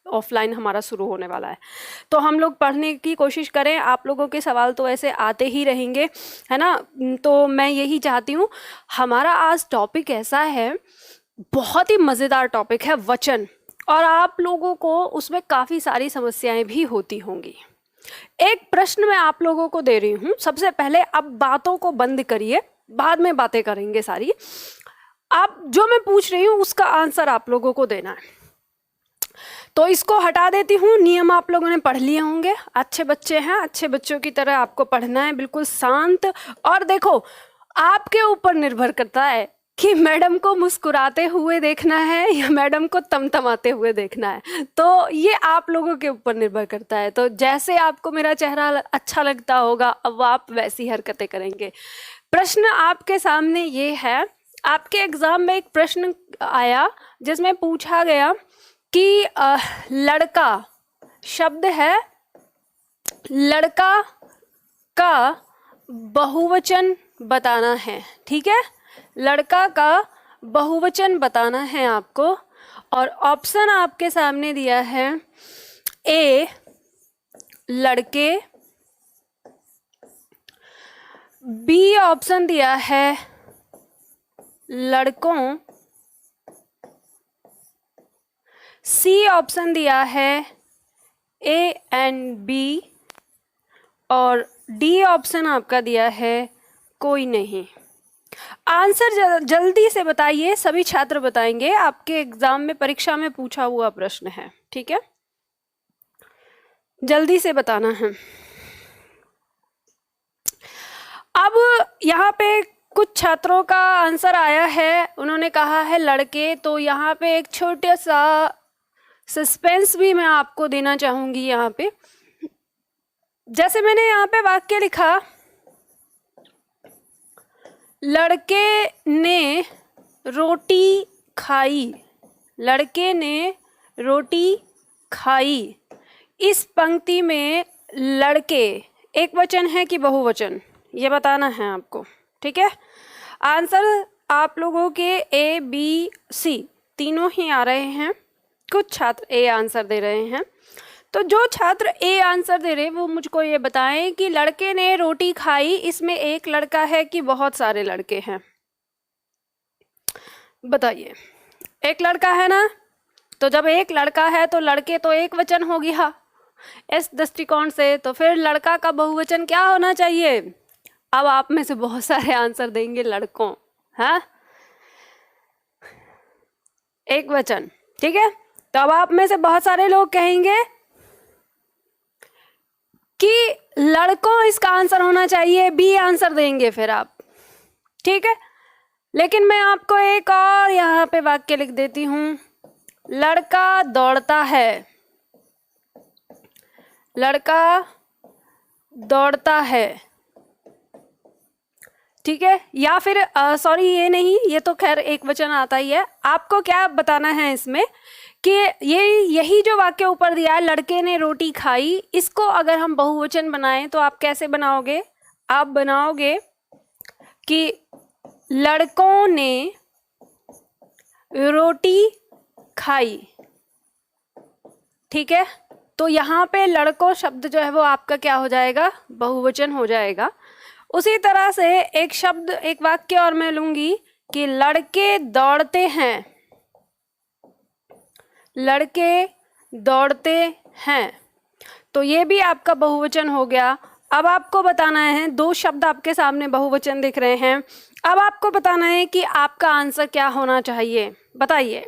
Offline हमारा शुरू होने वाला है, तो हम लोग पढ़ने की कोशिश करें। आप लोगों के सवाल तो ऐसे आते ही रहेंगे, है ना। तो मैं यही चाहती हूँ। हमारा आज टॉपिक ऐसा है, बहुत ही मज़ेदार टॉपिक है, वचन। और आप लोगों को उसमें काफ़ी सारी समस्याएं भी होती होंगी। एक प्रश्न मैं आप लोगों को दे रही हूँ। सबसे पहले अब बातों को बंद करिए, बाद में बातें करेंगे सारी। आप जो मैं पूछ रही हूँ उसका आंसर आप लोगों को देना है। तो इसको हटा देती हूँ। नियम आप लोगों ने पढ़ लिए होंगे, अच्छे बच्चे हैं, अच्छे बच्चों की तरह आपको पढ़ना है, बिल्कुल शांत। और देखो, आपके ऊपर निर्भर करता है कि मैडम को मुस्कुराते हुए देखना है या मैडम को तमतमाते हुए देखना है। तो ये आप लोगों के ऊपर निर्भर करता है। तो जैसे आपको मेरा चेहरा अच्छा लगता होगा, अब आप वैसी हरकतें करेंगे। प्रश्न आपके सामने ये है। आपके एग्जाम में एक प्रश्न आया जिसमें पूछा गया कि लड़का शब्द है, लड़का का बहुवचन बताना है। ठीक है, लड़का का बहुवचन बताना है आपको। और ऑप्शन आपके सामने दिया है, ए लड़के, बी ऑप्शन दिया है लड़कों, सी ऑप्शन दिया है ए एंड बी, और डी ऑप्शन आपका दिया है कोई नहीं। आंसर जल्दी से बताइए, सभी छात्र बताएंगे। आपके एग्जाम में, परीक्षा में पूछा हुआ प्रश्न है, ठीक है, जल्दी से बताना है। अब यहाँ पे कुछ छात्रों का आंसर आया है, उन्होंने कहा है लड़के। तो यहाँ पे एक छोटा सा सस्पेंस भी मैं आपको देना चाहूंगी। यहाँ पे जैसे मैंने यहाँ पे वाक्य लिखा, लड़के ने रोटी खाई, लड़के ने रोटी खाई। इस पंक्ति में लड़के एक वचन है कि बहुवचन, ये बताना है आपको, ठीक है। आंसर आप लोगों के ए बी सी तीनों ही आ रहे हैं। कुछ छात्र ए आंसर दे रहे हैं। तो जो छात्र ए आंसर दे रहे हैं वो मुझको ये बताएं कि लड़के ने रोटी खाई, इसमें एक लड़का है कि बहुत सारे लड़के हैं? बताइए, एक लड़का है ना। तो जब एक लड़का है तो लड़के तो एक वचन हो गया इस दृष्टिकोण से। तो फिर लड़का का बहुवचन क्या होना चाहिए? अब आप में से बहुत सारे आंसर देंगे लड़कों, हाँ, एक वचन, ठीक है। तो अब आप में से बहुत सारे लोग कहेंगे कि लड़कों इसका आंसर होना चाहिए, बी आंसर देंगे फिर आप, ठीक है। लेकिन मैं आपको एक और यहाँ पे वाक्य लिख देती हूँ, लड़का दौड़ता है, लड़का दौड़ता है, ठीक है। या फिर सॉरी, ये नहीं, ये तो खैर एक वचन आता ही है। आपको क्या बताना है इसमें कि यही जो वाक्य ऊपर दिया है, लड़के ने रोटी खाई, इसको अगर हम बहुवचन बनाएं तो आप कैसे बनाओगे? आप बनाओगे कि लड़कों ने रोटी खाई, ठीक है। तो यहाँ पे लड़कों शब्द जो है वो आपका क्या हो जाएगा? बहुवचन हो जाएगा। उसी तरह से एक शब्द, एक वाक्य और मैं लूंगी कि लड़के दौड़ते हैं, लड़के दौड़ते हैं, तो ये भी आपका बहुवचन हो गया। अब आपको बताना है, दो शब्द आपके सामने बहुवचन दिख रहे हैं। अब आपको बताना है कि आपका आंसर क्या होना चाहिए। बताइए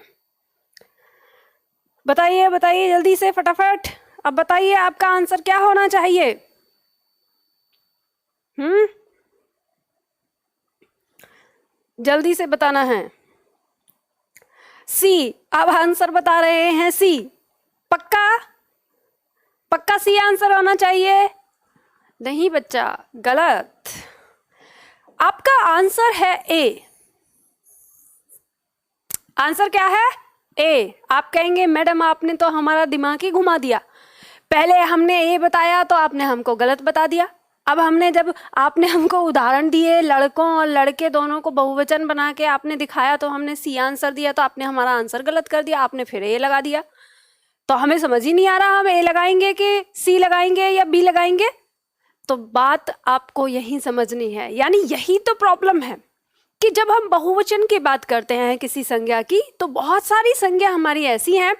बताइए बताइए जल्दी से, फटाफट। अब बताइए आपका आंसर क्या होना चाहिए? जल्दी से बताना है। सी। अब आंसर बता रहे हैं सी। पक्का? पक्का सी आंसर होना चाहिए? नहीं बच्चा, गलत। आपका आंसर है ए। आंसर क्या है? ए। आप कहेंगे मैडम आपने तो हमारा दिमाग ही घुमा दिया, पहले हमने ए बताया तो आपने हमको गलत बता दिया। अब हमने, जब आपने हमको उदाहरण दिए लड़कों और लड़के दोनों को बहुवचन बना के आपने दिखाया, तो हमने सी आंसर दिया, तो आपने हमारा आंसर गलत कर दिया, आपने फिर ए लगा दिया। तो हमें समझ ही नहीं आ रहा हम ए लगाएंगे कि सी लगाएंगे या बी लगाएंगे। तो बात आपको यही समझनी है, यानी यही तो प्रॉब्लम है कि जब हम बहुवचन की बात करते हैं किसी संज्ञा की, तो बहुत सारी संज्ञा हमारी ऐसी हैं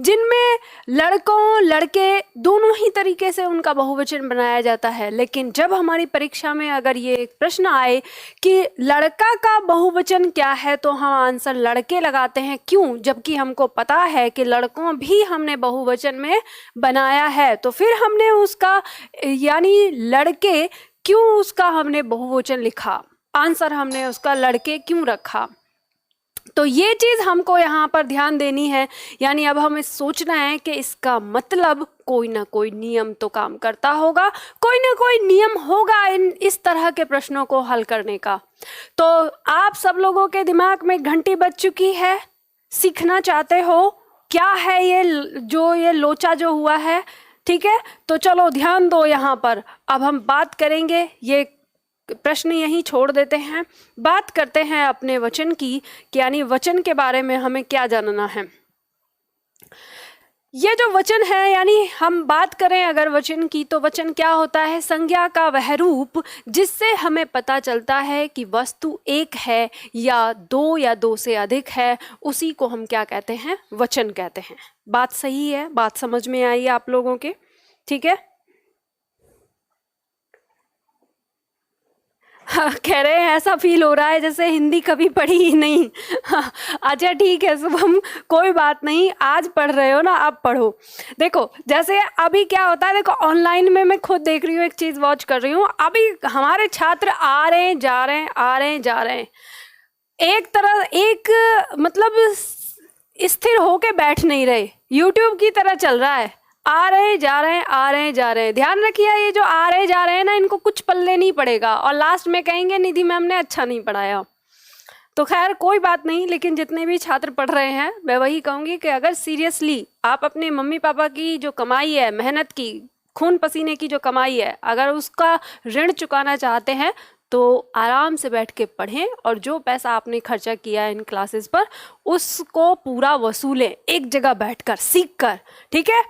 जिनमें लड़कों लड़के दोनों ही तरीके से उनका बहुवचन बनाया जाता है। लेकिन जब हमारी परीक्षा में अगर ये एक प्रश्न आए कि लड़का का बहुवचन क्या है, तो हम आंसर लड़के लगाते हैं। क्यों? जबकि हमको पता है कि लड़कों भी हमने बहुवचन में बनाया है। तो फिर हमने उसका यानी लड़के क्यों उसका हमने बहुवचन लिखा, आंसर हमने उसका लड़के क्यों रखा। तो ये चीज़ हमको यहाँ पर ध्यान देनी है, यानी अब हमें सोचना है कि इसका मतलब कोई ना कोई नियम तो काम करता होगा, कोई ना कोई नियम होगा इस तरह के प्रश्नों को हल करने का। तो आप सब लोगों के दिमाग में घंटी बज चुकी है, सीखना चाहते हो क्या है ये लोचा जो हुआ है, ठीक है। तो चलो ध्यान दो यहाँ पर। अब हम बात करेंगे, ये प्रश्न यहीं छोड़ देते हैं, बात करते हैं अपने वचन की, कि यानी वचन के बारे में हमें क्या जानना है। ये जो वचन है, यानी हम बात करें अगर वचन की, तो वचन क्या होता है? संज्ञा का वह रूप जिससे हमें पता चलता है कि वस्तु एक है या दो से अधिक है, उसी को हम क्या कहते हैं? वचन कहते हैं। बात सही है? बात समझ में आई आप लोगों के? ठीक है। हाँ, कह रहे हैं ऐसा फील हो रहा है जैसे हिंदी कभी पढ़ी ही नहीं। हाँ, अच्छा ठीक है शुभम, कोई बात नहीं, आज पढ़ रहे हो ना, अब पढ़ो। देखो जैसे अभी क्या होता है, देखो ऑनलाइन में मैं खुद देख रही हूँ, एक चीज़ वॉच कर रही हूँ। अभी हमारे छात्र आ रहे हैं जा रहे हैं, आ रहे हैं जा रहे हैं, एक मतलब स्थिर होके बैठ नहीं रहे, यूट्यूब की तरह चल रहा है। आ रहे हैं जा रहे हैं, आ रहे हैं जा रहे हैं। ध्यान रखिए, ये जो आ रहे जा रहे हैं ना, इनको कुछ पल्ले नहीं पड़ेगा और लास्ट में कहेंगे निधि मैम ने अच्छा नहीं पढ़ाया। तो खैर कोई बात नहीं, लेकिन जितने भी छात्र पढ़ रहे हैं मैं वही कहूँगी कि अगर सीरियसली आप अपने मम्मी पापा की जो कमाई है, मेहनत की, खून पसीने की जो कमाई है, अगर उसका ऋण चुकाना चाहते हैं तो आराम से बैठ के पढ़ें और जो पैसा आपने खर्चा किया है इन क्लासेस पर उसको पूरा वसूलें, एक जगह बैठकर सीख कर। ठीक है,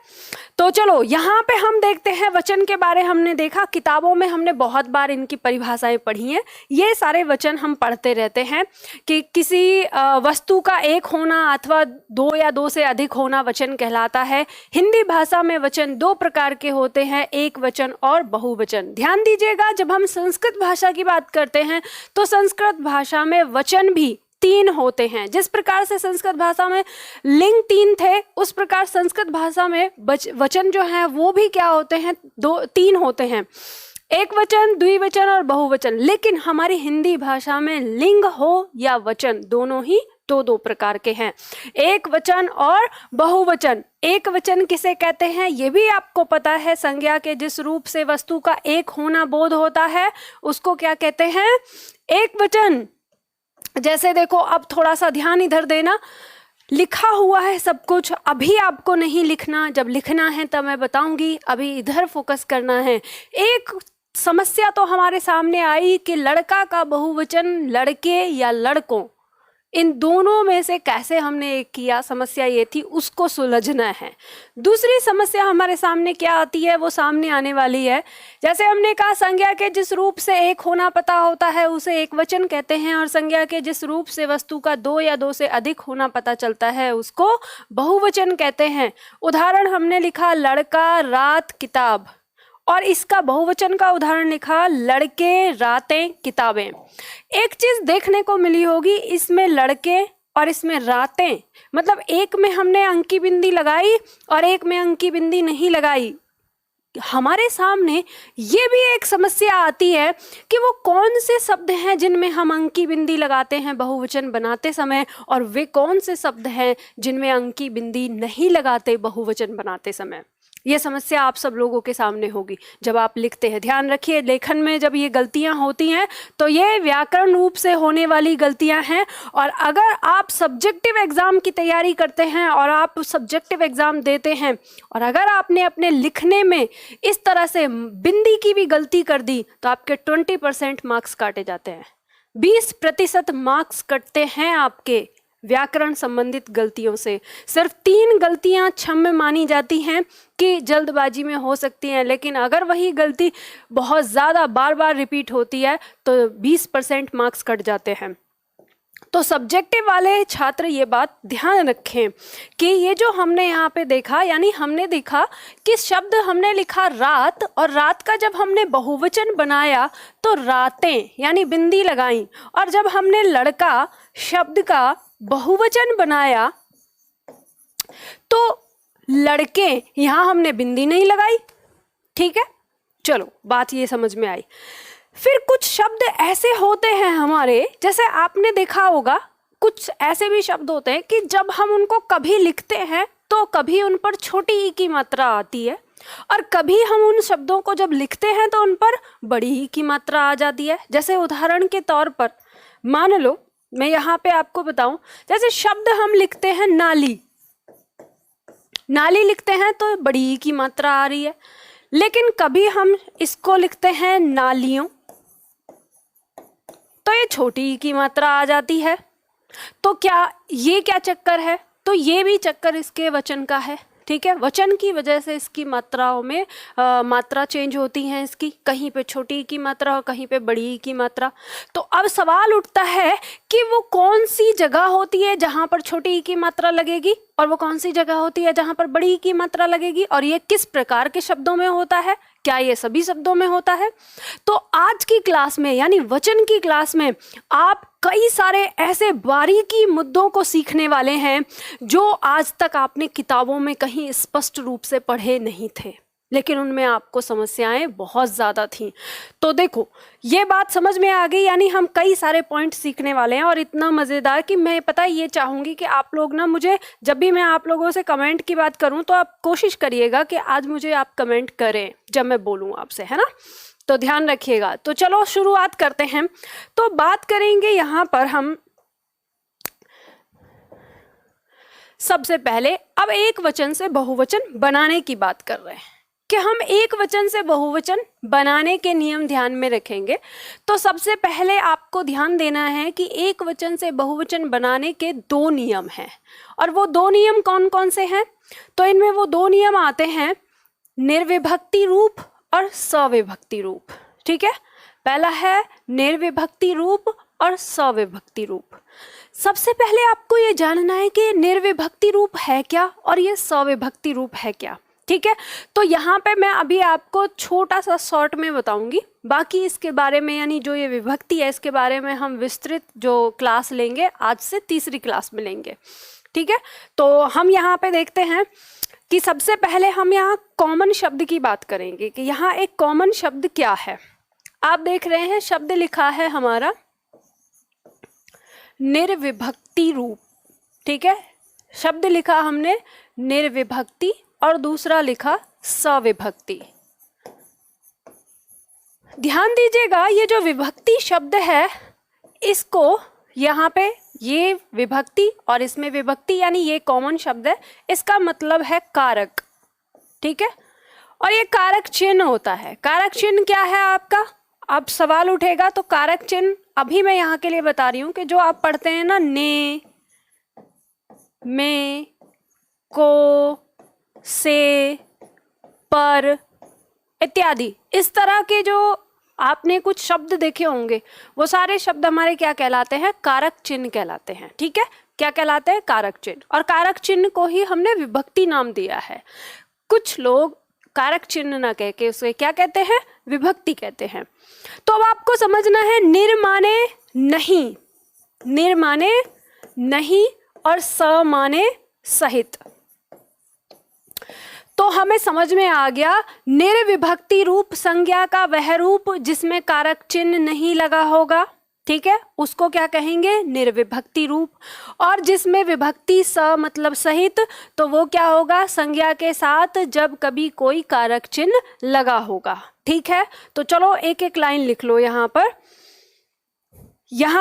तो चलो यहाँ पे हम देखते हैं वचन के बारे हमने देखा, किताबों में हमने बहुत बार इनकी परिभाषाएं पढ़ी हैं। ये सारे वचन हम पढ़ते रहते हैं कि किसी वस्तु का एक होना अथवा दो या दो से अधिक होना वचन कहलाता है। हिंदी भाषा में वचन दो प्रकार के होते हैं, एक वचन और बहुवचन। ध्यान दीजिएगा, जब हम संस्कृत भाषा की बात करते हैं तो संस्कृत भाषा में वचन भी तीन होते हैं। जिस प्रकार से संस्कृत भाषा में लिंग तीन थे, उस प्रकार संस्कृत भाषा में वचन जो है वो भी क्या होते हैं? तीन होते हैं, एक वचन, द्विवचन और बहुवचन। लेकिन हमारी हिंदी भाषा में लिंग हो या वचन दोनों ही दो प्रकार के हैं, एक वचन और बहुवचन। एक वचन किसे कहते हैं ये भी आपको पता है, संज्ञा के जिस रूप से वस्तु का एक होना बोध होता है उसको क्या कहते हैं? एक वचन। जैसे देखो, अब थोड़ा सा ध्यान इधर देना, लिखा हुआ है सब कुछ, अभी आपको नहीं लिखना, जब लिखना है तब मैं बताऊंगी, अभी इधर फोकस करना है। एक समस्या तो हमारे सामने आई कि लड़का का बहुवचन लड़के या लड़कों, इन दोनों में से कैसे हमने एक किया, समस्या ये थी, उसको सुलझना है। दूसरी समस्या हमारे सामने क्या आती है, वो सामने आने वाली है। जैसे हमने कहा, संज्ञा के जिस रूप से एक होना पता होता है उसे एक वचन कहते हैं, और संज्ञा के जिस रूप से वस्तु का दो या दो से अधिक होना पता चलता है उसको बहुवचन कहते हैं। उदाहरण हमने लिखा लड़का, रात, किताब, और इसका बहुवचन का उदाहरण लिखा लड़के, रातें, किताबें। एक चीज देखने को मिली होगी, इसमें लड़के और इसमें रातें, मतलब एक में हमने अंकी बिंदी लगाई और एक में अंकी बिंदी नहीं लगाई। हमारे सामने ये भी एक समस्या आती है कि वो कौन से शब्द हैं जिनमें हम अंकी बिंदी लगाते हैं बहुवचन बनाते समय, और वे कौन से शब्द हैं जिनमें अंकी बिंदी नहीं लगाते बहुवचन बनाते समय। ये समस्या आप सब लोगों के सामने होगी जब आप लिखते हैं। ध्यान रखिए, लेखन में जब ये गलतियां होती हैं तो ये व्याकरण रूप से होने वाली गलतियां हैं। और अगर आप सब्जेक्टिव एग्जाम की तैयारी करते हैं और आप सब्जेक्टिव एग्जाम देते हैं, और अगर आपने अपने लिखने में इस तरह से बिंदी की भी गलती कर दी तो आपके 20% मार्क्स काटे जाते हैं, 20% मार्क्स कटते हैं आपके व्याकरण संबंधित गलतियों से। सिर्फ 3 गलतियां क्षम्य मानी जाती हैं कि जल्दबाजी में हो सकती हैं, लेकिन अगर वही गलती बहुत ज़्यादा बार बार रिपीट होती है तो 20% मार्क्स कट जाते हैं। तो सब्जेक्टिव वाले छात्र ये बात ध्यान रखें कि ये जो हमने यहाँ पे देखा, यानी हमने देखा कि शब्द हमने लिखा रात, और रात का जब हमने बहुवचन बनाया तो रातें यानी बिंदी लगाई, और जब हमने लड़का शब्द का बहुवचन बनाया तो लड़के, यहाँ हमने बिंदी नहीं लगाई। ठीक है, चलो बात ये समझ में आई। फिर कुछ शब्द ऐसे होते हैं हमारे, जैसे आपने देखा होगा कुछ ऐसे भी शब्द होते हैं कि जब हम उनको कभी लिखते हैं तो कभी उन पर छोटी ई की मात्रा आती है, और कभी हम उन शब्दों को जब लिखते हैं तो उन पर बड़ी ई की मात्रा आ जाती है। जैसे उदाहरण के तौर पर मान लो, मैं यहाँ पे आपको बताऊं, जैसे शब्द हम लिखते हैं नाली, नाली लिखते हैं तो बड़ी ई की मात्रा आ रही है, लेकिन कभी हम इसको लिखते हैं नालियों तो ये छोटी ई की मात्रा आ जाती है। तो ये क्या चक्कर है? तो ये भी चक्कर इसके वचन का है। ठीक है, वचन की वजह से इसकी मात्राओं में मात्रा चेंज होती हैं इसकी, कहीं पे छोटी ई की मात्रा और कहीं पे बड़ी ई की मात्रा। तो अब सवाल उठता है कि वो कौन सी जगह होती है जहाँ पर छोटी ई की मात्रा लगेगी, और वो कौन सी जगह होती है जहाँ पर बड़ी ई की मात्रा लगेगी, और ये किस प्रकार के शब्दों में होता है, क्या ये सभी शब्दों में होता है? तो आज की क्लास में यानी वचन की क्लास में आप कई सारे ऐसे बारीकी मुद्दों को सीखने वाले हैं जो आज तक आपने किताबों में कहीं स्पष्ट रूप से पढ़े नहीं थे, लेकिन उनमें आपको समस्याएं बहुत ज़्यादा थीं। तो देखो, ये बात समझ में आ गई, यानी हम कई सारे पॉइंट सीखने वाले हैं, और इतना मज़ेदार कि मैं पता ये चाहूँगी कि आप लोग ना मुझे, जब भी मैं आप लोगों से कमेंट की बात करूँ तो आप कोशिश करिएगा कि आज मुझे आप कमेंट करें जब मैं बोलूँ आपसे, है ना? तो ध्यान रखिएगा। तो चलो शुरुआत करते हैं। तो बात करेंगे यहाँ पर हम सबसे पहले, अब एक वचन से बहुवचन बनाने की बात कर रहे हैं कि हम एक वचन से बहुवचन बनाने के नियम ध्यान में रखेंगे। तो सबसे पहले आपको ध्यान देना है कि एक वचन से बहुवचन बनाने के 2 नियम हैं, और वो 2 नियम कौन कौन से हैं? तो इनमें वो 2 नियम आते हैं, निर्विभक्ति रूप और सविभक्ति रूप। ठीक है, पहला है निर्विभक्ति रूप और सविभक्ति रूप। सबसे पहले आपको ये जानना है कि निर्विभक्ति रूप है क्या और ये सविभक्ति रूप है क्या। ठीक है, तो यहाँ पे मैं अभी आपको छोटा सा शॉर्ट में बताऊंगी, बाकी इसके बारे में यानी जो ये विभक्ति है इसके बारे में हम विस्तृत जो क्लास लेंगे आज से तीसरी क्लास में लेंगे। ठीक है, तो हम यहाँ पे देखते हैं कि सबसे पहले हम यहाँ कॉमन शब्द की बात करेंगे कि यहाँ एक कॉमन शब्द क्या है। आप देख रहे हैं शब्द लिखा है हमारा निर्विभक्ति रूप। ठीक है, शब्द लिखा हमने निर्विभक्ति और दूसरा लिखा सविभक्ति। ध्यान दीजिएगा, ये जो विभक्ति शब्द है इसको यहाँ पे ये विभक्ति और इसमें विभक्ति यानी ये कॉमन शब्द है, इसका मतलब है कारक। ठीक है, और ये कारक चिन्ह होता है। कारक चिन्ह क्या है आपका? अब सवाल उठेगा तो कारक चिन्ह अभी मैं यहाँ के लिए बता रही हूँ कि जो आप पढ़ते हैं ना, ने, में, को, से, पर इत्यादि, इस तरह के जो आपने कुछ शब्द देखे होंगे वो सारे शब्द हमारे क्या कहलाते हैं? कारक चिन्ह कहलाते हैं। ठीक है, क्या कहलाते हैं? कारक चिन्ह। और कारक चिन्ह को ही हमने विभक्ति नाम दिया है। कुछ लोग कारक चिन्ह ना कह के उसे क्या कहते हैं? विभक्ति कहते हैं। तो अब आपको समझना है निर माने नहीं, निर माने नहीं और स माने सहित। तो हमें समझ में आ गया, निर्विभक्ति रूप संज्ञा का वह रूप जिसमें कारक चिन्ह नहीं लगा होगा। ठीक है, उसको क्या कहेंगे? निर्विभक्ति रूप। और जिसमें विभक्ति स मतलब सहित, तो वो क्या होगा? संज्ञा के साथ जब कभी कोई कारक चिन्ह लगा होगा। ठीक है, तो चलो एक एक लाइन लिख लो। यहाँ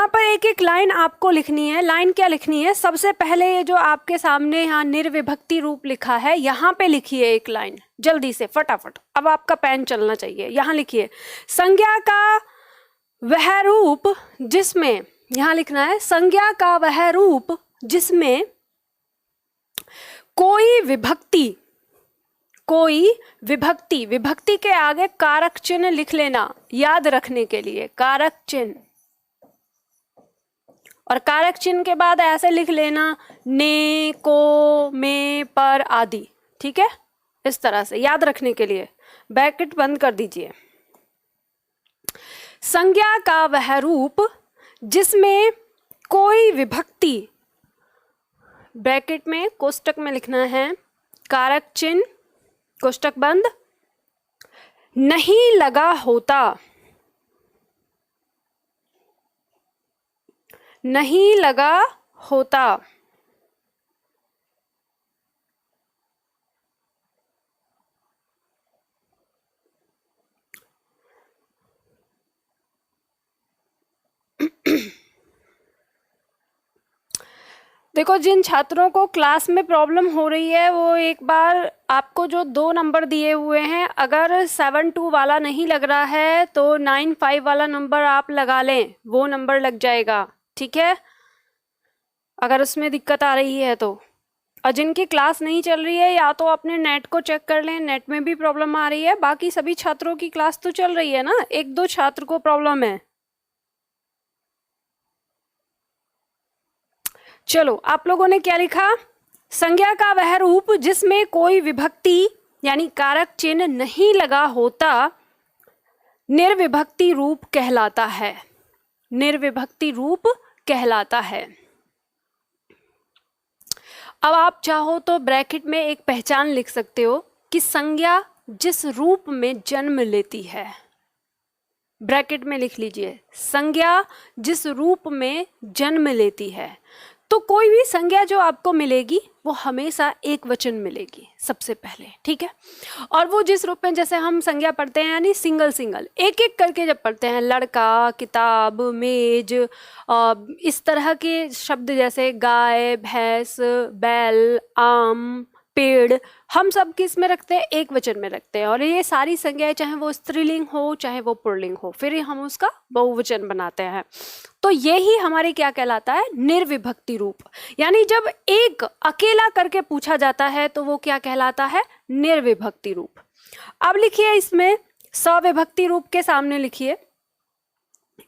पर एक एक लाइन आपको लिखनी है। लाइन क्या लिखनी है? सबसे पहले ये जो आपके सामने यहाँ निर्विभक्ति रूप लिखा है, यहाँ पे लिखिए एक लाइन जल्दी से फटाफट। अब आपका पेन चलना चाहिए। यहाँ लिखिए संज्ञा का वह रूप जिसमें, यहाँ लिखना है संज्ञा का वह रूप जिसमें कोई विभक्ति के आगे कारक चिन्ह लिख लेना याद रखने के लिए, कारक चिन्ह, और कारक चिन्ह के बाद ऐसे लिख लेना ने, को, में, पर आदि, ठीक है, इस तरह से याद रखने के लिए। ब्रैकेट बंद कर दीजिए। संज्ञा का वह रूप जिसमें कोई विभक्ति, ब्रैकेट में कोष्टक में लिखना है, कारक चिन्ह, कोष्टक बंद, नहीं लगा होता, नहीं लगा होता। देखो, जिन छात्रों को क्लास में प्रॉब्लम हो रही है वो एक बार आपको जो 2 नंबर दिए हुए हैं, अगर 7-2 वाला नहीं लग रहा है तो 9-5 वाला नंबर आप लगा लें, वो नंबर लग जाएगा, ठीक है, अगर उसमें दिक्कत आ रही है तो। और जिनकी क्लास नहीं चल रही है या तो अपने नेट को चेक कर लें, नेट में भी प्रॉब्लम आ रही है, बाकी सभी छात्रों की क्लास तो चल रही है ना, 1-2 छात्र को प्रॉब्लम है। चलो, आप लोगों ने क्या लिखा? संज्ञा का वह रूप जिसमें कोई विभक्ति यानी कारक चिन्ह नहीं लगा होता निर्विभक्ति रूप कहलाता है, निर्विभक्ति रूप कहलाता है। अब आप चाहो तो ब्रैकेट में एक पहचान लिख सकते हो कि संज्ञा जिस रूप में जन्म लेती है, ब्रैकेट में लिख लीजिए, संज्ञा जिस रूप में जन्म लेती है। तो कोई भी संज्ञा जो आपको मिलेगी वो हमेशा एक वचन मिलेगी सबसे पहले, ठीक है, और वो जिस रूप में, जैसे हम संज्ञा पढ़ते हैं यानी सिंगल सिंगल एक एक करके जब पढ़ते हैं, लड़का, किताब, मेज, इस तरह के शब्द जैसे गाय, भैंस, बैल, आम, पेड़, हम सब किस में रखते हैं? एक वचन में रखते हैं। और ये सारी संज्ञाएं चाहे वो स्त्रीलिंग हो चाहे वो पुल्लिंग हो, फिर हम उसका बहुवचन बनाते हैं। तो यही हमारे क्या कहलाता है? निर्विभक्ति रूप। यानी जब एक अकेला करके पूछा जाता है तो वो क्या कहलाता है? निर्विभक्ति रूप। अब लिखिए इसमें सविभक्ति रूप के सामने लिखिए,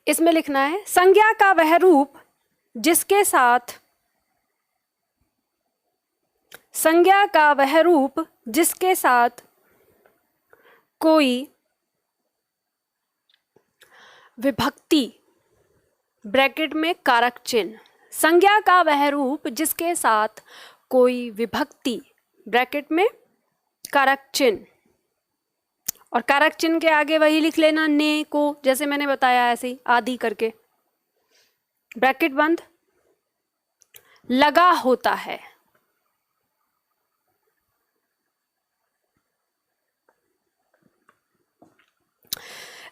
इसमें लिखना है संज्ञा का वह रूप जिसके साथ, संज्ञा का वह रूप जिसके साथ कोई विभक्ति, ब्रैकेट में कारक चिन्ह, संज्ञा का वह रूप जिसके साथ कोई विभक्ति, ब्रैकेट में कारक चिन्ह, और कारक चिन्ह के आगे वही लिख लेना ने, को, जैसे मैंने बताया ऐसे ही आदि करके, ब्रैकेट बंद, लगा होता है।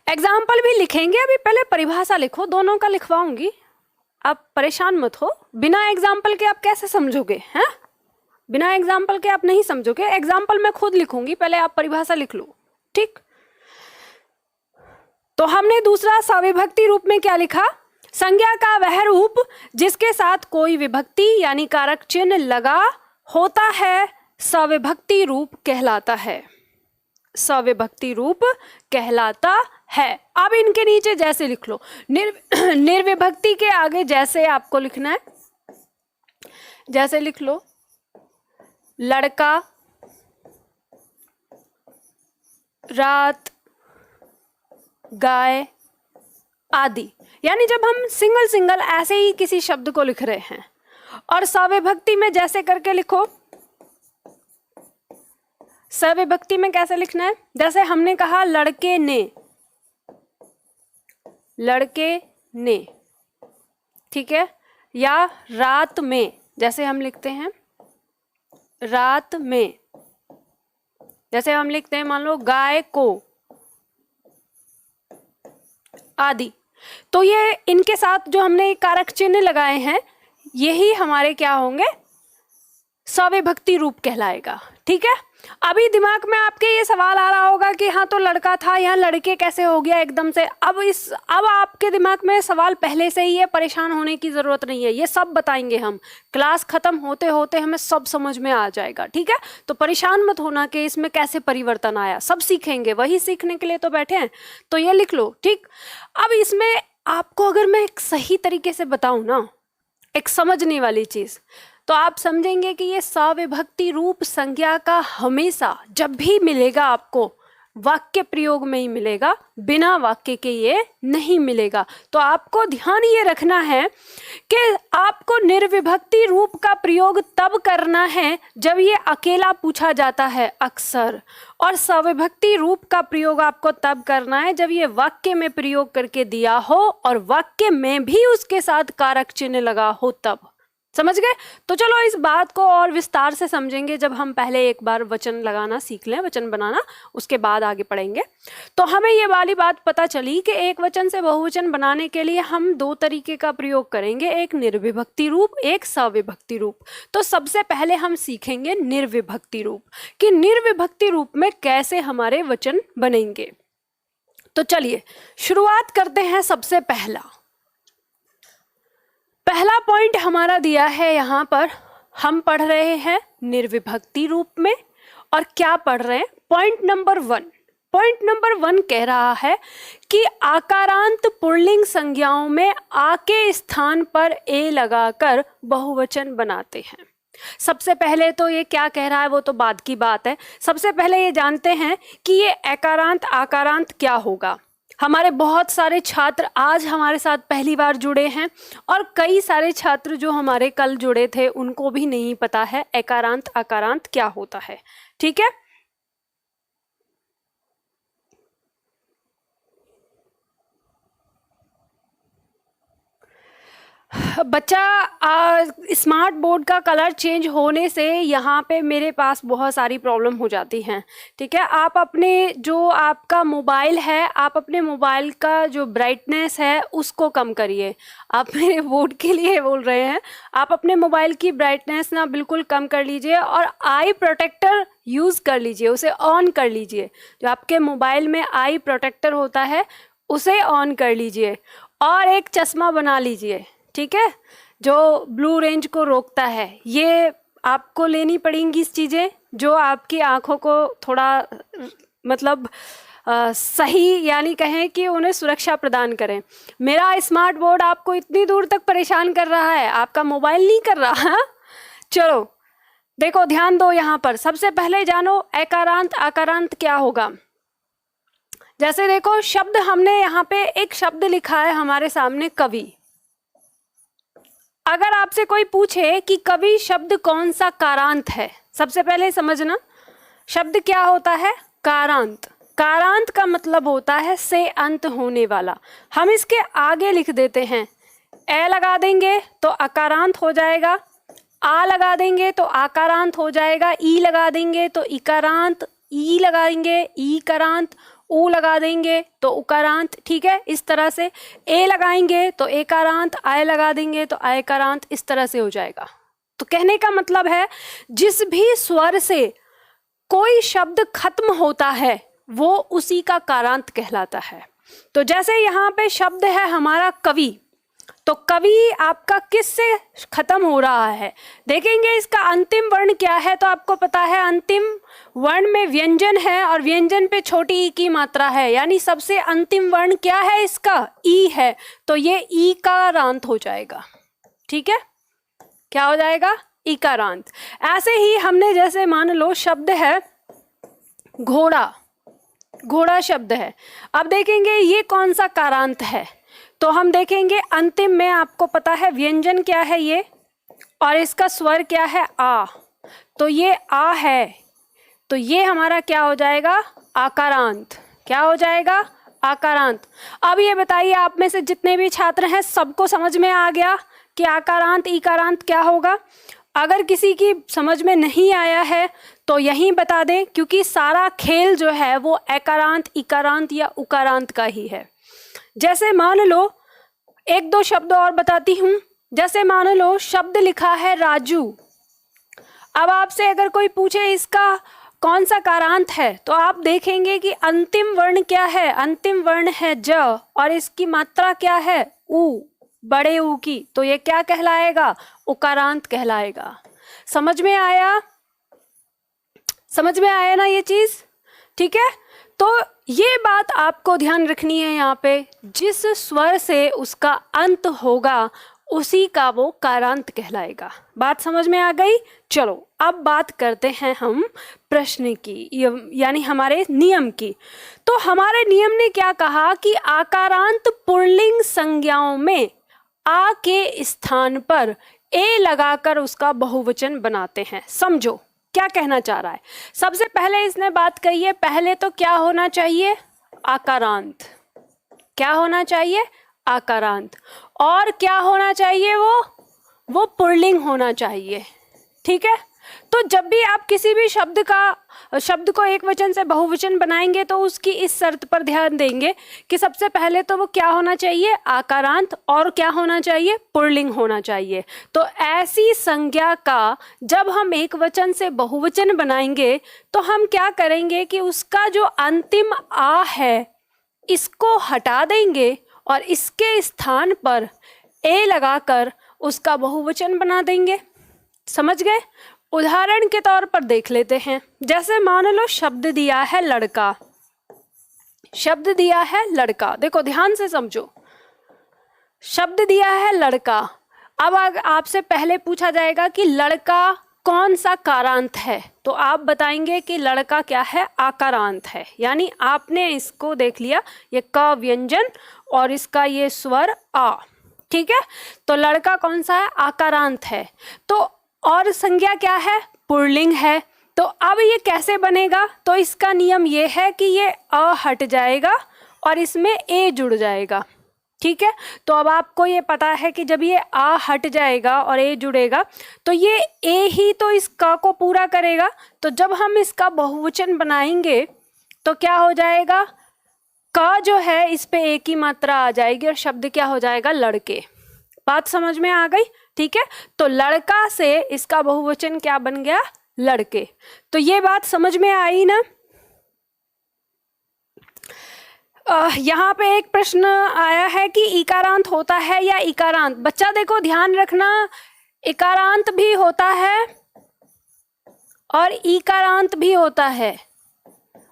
एग्जाम्पल भी लिखेंगे, अभी पहले परिभाषा लिखो, दोनों का लिखवाऊंगी, आप परेशान मत हो। बिना एग्जाम्पल के आप कैसे समझोगे? हैं, बिना एग्जाम्पल के आप नहीं समझोगे। एग्जाम्पल मैं खुद लिखूंगी, पहले आप परिभाषा लिख लो, ठीक। तो हमने दूसरा सविभक्ति रूप में क्या लिखा? संज्ञा का वह रूप जिसके साथ कोई विभक्ति यानी कारक चिन्ह लगा होता है सविभक्ति रूप कहलाता है, सविभक्ति रूप कहलाता है। अब इनके नीचे जैसे लिख लो, निर्विभक्ति के आगे जैसे आपको लिखना है, जैसे लिख लो लड़का, रात, गाय आदि। यानी जब हम सिंगल सिंगल ऐसे ही किसी शब्द को लिख रहे हैं, और सविभक्ति में जैसे करके लिखो, सविभक्ति में कैसे लिखना है? जैसे हमने कहा लड़के ने, लड़के ने, ठीक है, या रात में, जैसे हम लिखते हैं रात में, जैसे हम लिखते हैं मान लो गाय को आदि। तो ये इनके साथ जो हमने कारक चिन्ह लगाए हैं, यही हमारे क्या होंगे? सविभक्ति रूप कहलाएगा, ठीक है। अभी दिमाग में आपके ये सवाल आ रहा होगा कि हाँ तो लड़का था, यहाँ लड़के कैसे हो गया एकदम से। अब आपके दिमाग में सवाल पहले से ही है, परेशान होने की ज़रूरत नहीं है, ये सब बताएंगे हम। क्लास ख़त्म होते होते हमें सब समझ में आ जाएगा, ठीक है। तो परेशान मत होना कि इसमें कैसे परिवर्तन आया, सब सीखेंगे, वही सीखने के लिए तो बैठे हैं। तो ये लिख लो, ठीक। अब इसमें आपको अगर मैं एक सही तरीके से बताऊँ ना, एक समझने वाली चीज़, तो आप समझेंगे कि ये सविभक्ति रूप संज्ञा का हमेशा जब भी मिलेगा आपको वाक्य प्रयोग में ही मिलेगा, बिना वाक्य के ये नहीं मिलेगा। तो आपको ध्यान ये रखना है कि आपको निर्विभक्ति रूप का प्रयोग तब करना है जब ये अकेला पूछा जाता है अक्सर, और सविभक्ति रूप का प्रयोग आपको तब करना है जब ये वाक्य में प्रयोग करके दिया हो और वाक्य में भी उसके साथ कारक चिन्ह लगा हो तब। समझ गए? तो चलो इस बात को और विस्तार से समझेंगे जब हम पहले एक बार वचन लगाना सीख लें, वचन बनाना, उसके बाद आगे पढ़ेंगे। तो हमें ये वाली बात पता चली कि एक वचन से बहुवचन बनाने के लिए हम दो तरीके का प्रयोग करेंगे, एक निर्विभक्ति रूप, एक सविभक्ति रूप। तो सबसे पहले हम सीखेंगे निर्विभक्ति रूप, कि निर्विभक्ति रूप में कैसे हमारे वचन बनेंगे। तो चलिए शुरुआत करते हैं। सबसे पहला पॉइंट हमारा दिया है यहाँ पर, हम पढ़ रहे हैं निर्विभक्ति रूप में। और क्या पढ़ रहे हैं? Point number 1। पॉइंट नंबर 1 कह रहा है कि आकारांत पुल्लिंग संज्ञाओं में आ के स्थान पर ए लगाकर बहुवचन बनाते हैं। सबसे पहले तो ये क्या कह रहा है वो तो बाद की बात है। सबसे पहले ये जानते हैं कि ये एकारांत आकारांत क्या होगा। हमारे बहुत सारे छात्र आज हमारे साथ पहली बार जुड़े हैं, और कई सारे छात्र जो हमारे कल जुड़े थे उनको भी नहीं पता है एकारांत आकारांत क्या होता है, ठीक है। बच्चा स्मार्ट बोर्ड का कलर चेंज होने से यहाँ पे मेरे पास बहुत सारी प्रॉब्लम हो जाती हैं, ठीक है। आप अपने जो आपका मोबाइल है, आप अपने मोबाइल का जो ब्राइटनेस है उसको कम करिए। आप मेरे बोर्ड के लिए बोल रहे हैं, आप अपने मोबाइल की ब्राइटनेस ना बिल्कुल कम कर लीजिए और आई प्रोटेक्टर यूज़ कर लीजिए, उसे ऑन कर लीजिए। जो आपके मोबाइल में आई प्रोटेक्टर होता है उसे ऑन कर लीजिए, और एक चश्मा बना लीजिए, ठीक है, जो ब्लू रेंज को रोकता है। ये आपको लेनी पड़ेंगी इस चीज़ें जो आपकी आँखों को थोड़ा मतलब सही, यानी कहें कि उन्हें सुरक्षा प्रदान करें। मेरा स्मार्ट बोर्ड आपको इतनी दूर तक परेशान कर रहा है, आपका मोबाइल नहीं कर रहा है। चलो देखो, ध्यान दो यहाँ पर। सबसे पहले जानो एकारांत आकारांत क्या होगा। जैसे देखो शब्द, हमने यहाँ पे एक शब्द लिखा है हमारे सामने, कवि। अगर आपसे कोई पूछे कि कवि शब्द कौन सा कारांत है, सबसे पहले समझना शब्द क्या होता है, कारांत। कारांत का मतलब होता है से अंत होने वाला। हम इसके आगे लिख देते हैं, ए लगा देंगे तो अकारांत हो जाएगा, आ लगा देंगे तो आकारांत हो जाएगा, ई लगा देंगे तो इकारांत, ई लगाएंगे ई करांत, ऊ लगा देंगे तो उकारांत, ठीक है। इस तरह से ए लगाएंगे तो एकारांत, आय लगा देंगे तो आयकारांत, इस तरह से हो जाएगा। तो कहने का मतलब है जिस भी स्वर से कोई शब्द खत्म होता है वो उसी का कारांत कहलाता है। तो जैसे यहाँ पे शब्द है हमारा कवि, तो कवि आपका किस से खत्म हो रहा है, देखेंगे इसका अंतिम वर्ण क्या है। तो आपको पता है अंतिम वर्ण में व्यंजन है, और व्यंजन पे छोटी ई की मात्रा है, यानी सबसे अंतिम वर्ण क्या है इसका, ई है। तो ये ई कारांत हो जाएगा, ठीक है। क्या हो जाएगा, इकारांत। ऐसे ही हमने जैसे मान लो शब्द है घोड़ा, घोड़ा शब्द है। अब देखेंगे ये कौन सा कारांत है, तो हम देखेंगे अंतिम में आपको पता है व्यंजन क्या है ये, और इसका स्वर क्या है, आ। तो ये आ है, तो ये हमारा क्या हो जाएगा, आकारांत। क्या हो जाएगा, आकारांत। अब ये बताइए आप में से जितने भी छात्र हैं सबको समझ में आ गया कि आकारांत इकारांत क्या होगा। अगर किसी की समझ में नहीं आया है तो यहीं बता दें, क्योंकि सारा खेल जो है वो एकारांत इकारांत या उकारांत का ही है। जैसे मान लो एक दो शब्द और बताती हूँ। जैसे मान लो शब्द लिखा है राजू। अब आपसे अगर कोई पूछे इसका कौन सा कारांत है, तो आप देखेंगे कि अंतिम वर्ण क्या है, अंतिम वर्ण है ज और इसकी मात्रा क्या है उ, बड़े ऊ की, तो ये क्या कहलाएगा, उकारांत कहलाएगा। समझ में आया, समझ में आया ना ये चीज, ठीक है। तो ये बात आपको ध्यान रखनी है यहाँ पे, जिस स्वर से उसका अंत होगा उसी का वो कारांत कहलाएगा। बात समझ में आ गई। चलो अब बात करते हैं हम प्रश्न की, यानी हमारे नियम की। तो हमारे नियम ने क्या कहा कि आकारांत पुल्लिंग संज्ञाओं में आ के स्थान पर ए लगाकर उसका बहुवचन बनाते हैं। समझो क्या कहना चाह रहा है। सबसे पहले इसने बात कही है, पहले तो क्या होना चाहिए, आकारांत। क्या होना चाहिए, आकारांत। और क्या होना चाहिए, वो पुल्लिंग होना चाहिए, ठीक है। तो जब भी आप किसी भी शब्द को एक वचन से बहुवचन बनाएंगे तो उसकी इस शर्त पर ध्यान देंगे कि सबसे पहले तो वो क्या होना चाहिए, आकारांत, और क्या होना चाहिए, पुल्लिंग होना चाहिए। तो ऐसी संज्ञा का जब हम एक वचन से बहुवचन बनाएंगे तो हम क्या करेंगे कि उसका जो अंतिम आ है इसको हटा देंगे और इसके स्थान पर ए लगाकर उसका बहुवचन बना देंगे। समझ गए। उदाहरण के तौर पर देख लेते हैं। जैसे मान लो शब्द दिया है लड़का, शब्द दिया है लड़का, देखो ध्यान से समझो, शब्द दिया है लड़का। अब आपसे पहले पूछा जाएगा कि लड़का कौन सा कारांत है, तो आप बताएंगे कि लड़का क्या है, आकारांत है। यानी आपने इसको देख लिया, ये क व्यंजन और इसका ये स्वर आ, ठीक है। तो लड़का कौन सा है, आकारांत है। तो और संज्ञा क्या है, पुल्लिंग है। तो अब ये कैसे बनेगा, तो इसका नियम ये है कि ये अ हट जाएगा और इसमें ए जुड़ जाएगा, ठीक है। तो अब आपको ये पता है कि जब ये आ हट जाएगा और ए जुड़ेगा तो ये ए ही तो इस क को पूरा करेगा। तो जब हम इसका बहुवचन बनाएंगे तो क्या हो जाएगा, क जो है इस पे ए की मात्रा आ जाएगी और शब्द क्या हो जाएगा, लड़के। बात समझ में आ गई, ठीक है। तो लड़का से इसका बहुवचन क्या बन गया, लड़के। तो ये बात समझ में आई ना। यहाँ पे एक प्रश्न आया है कि इकारांत होता है या इकारांत। बच्चा देखो ध्यान रखना, इकारांत भी होता है और इकारांत भी होता है।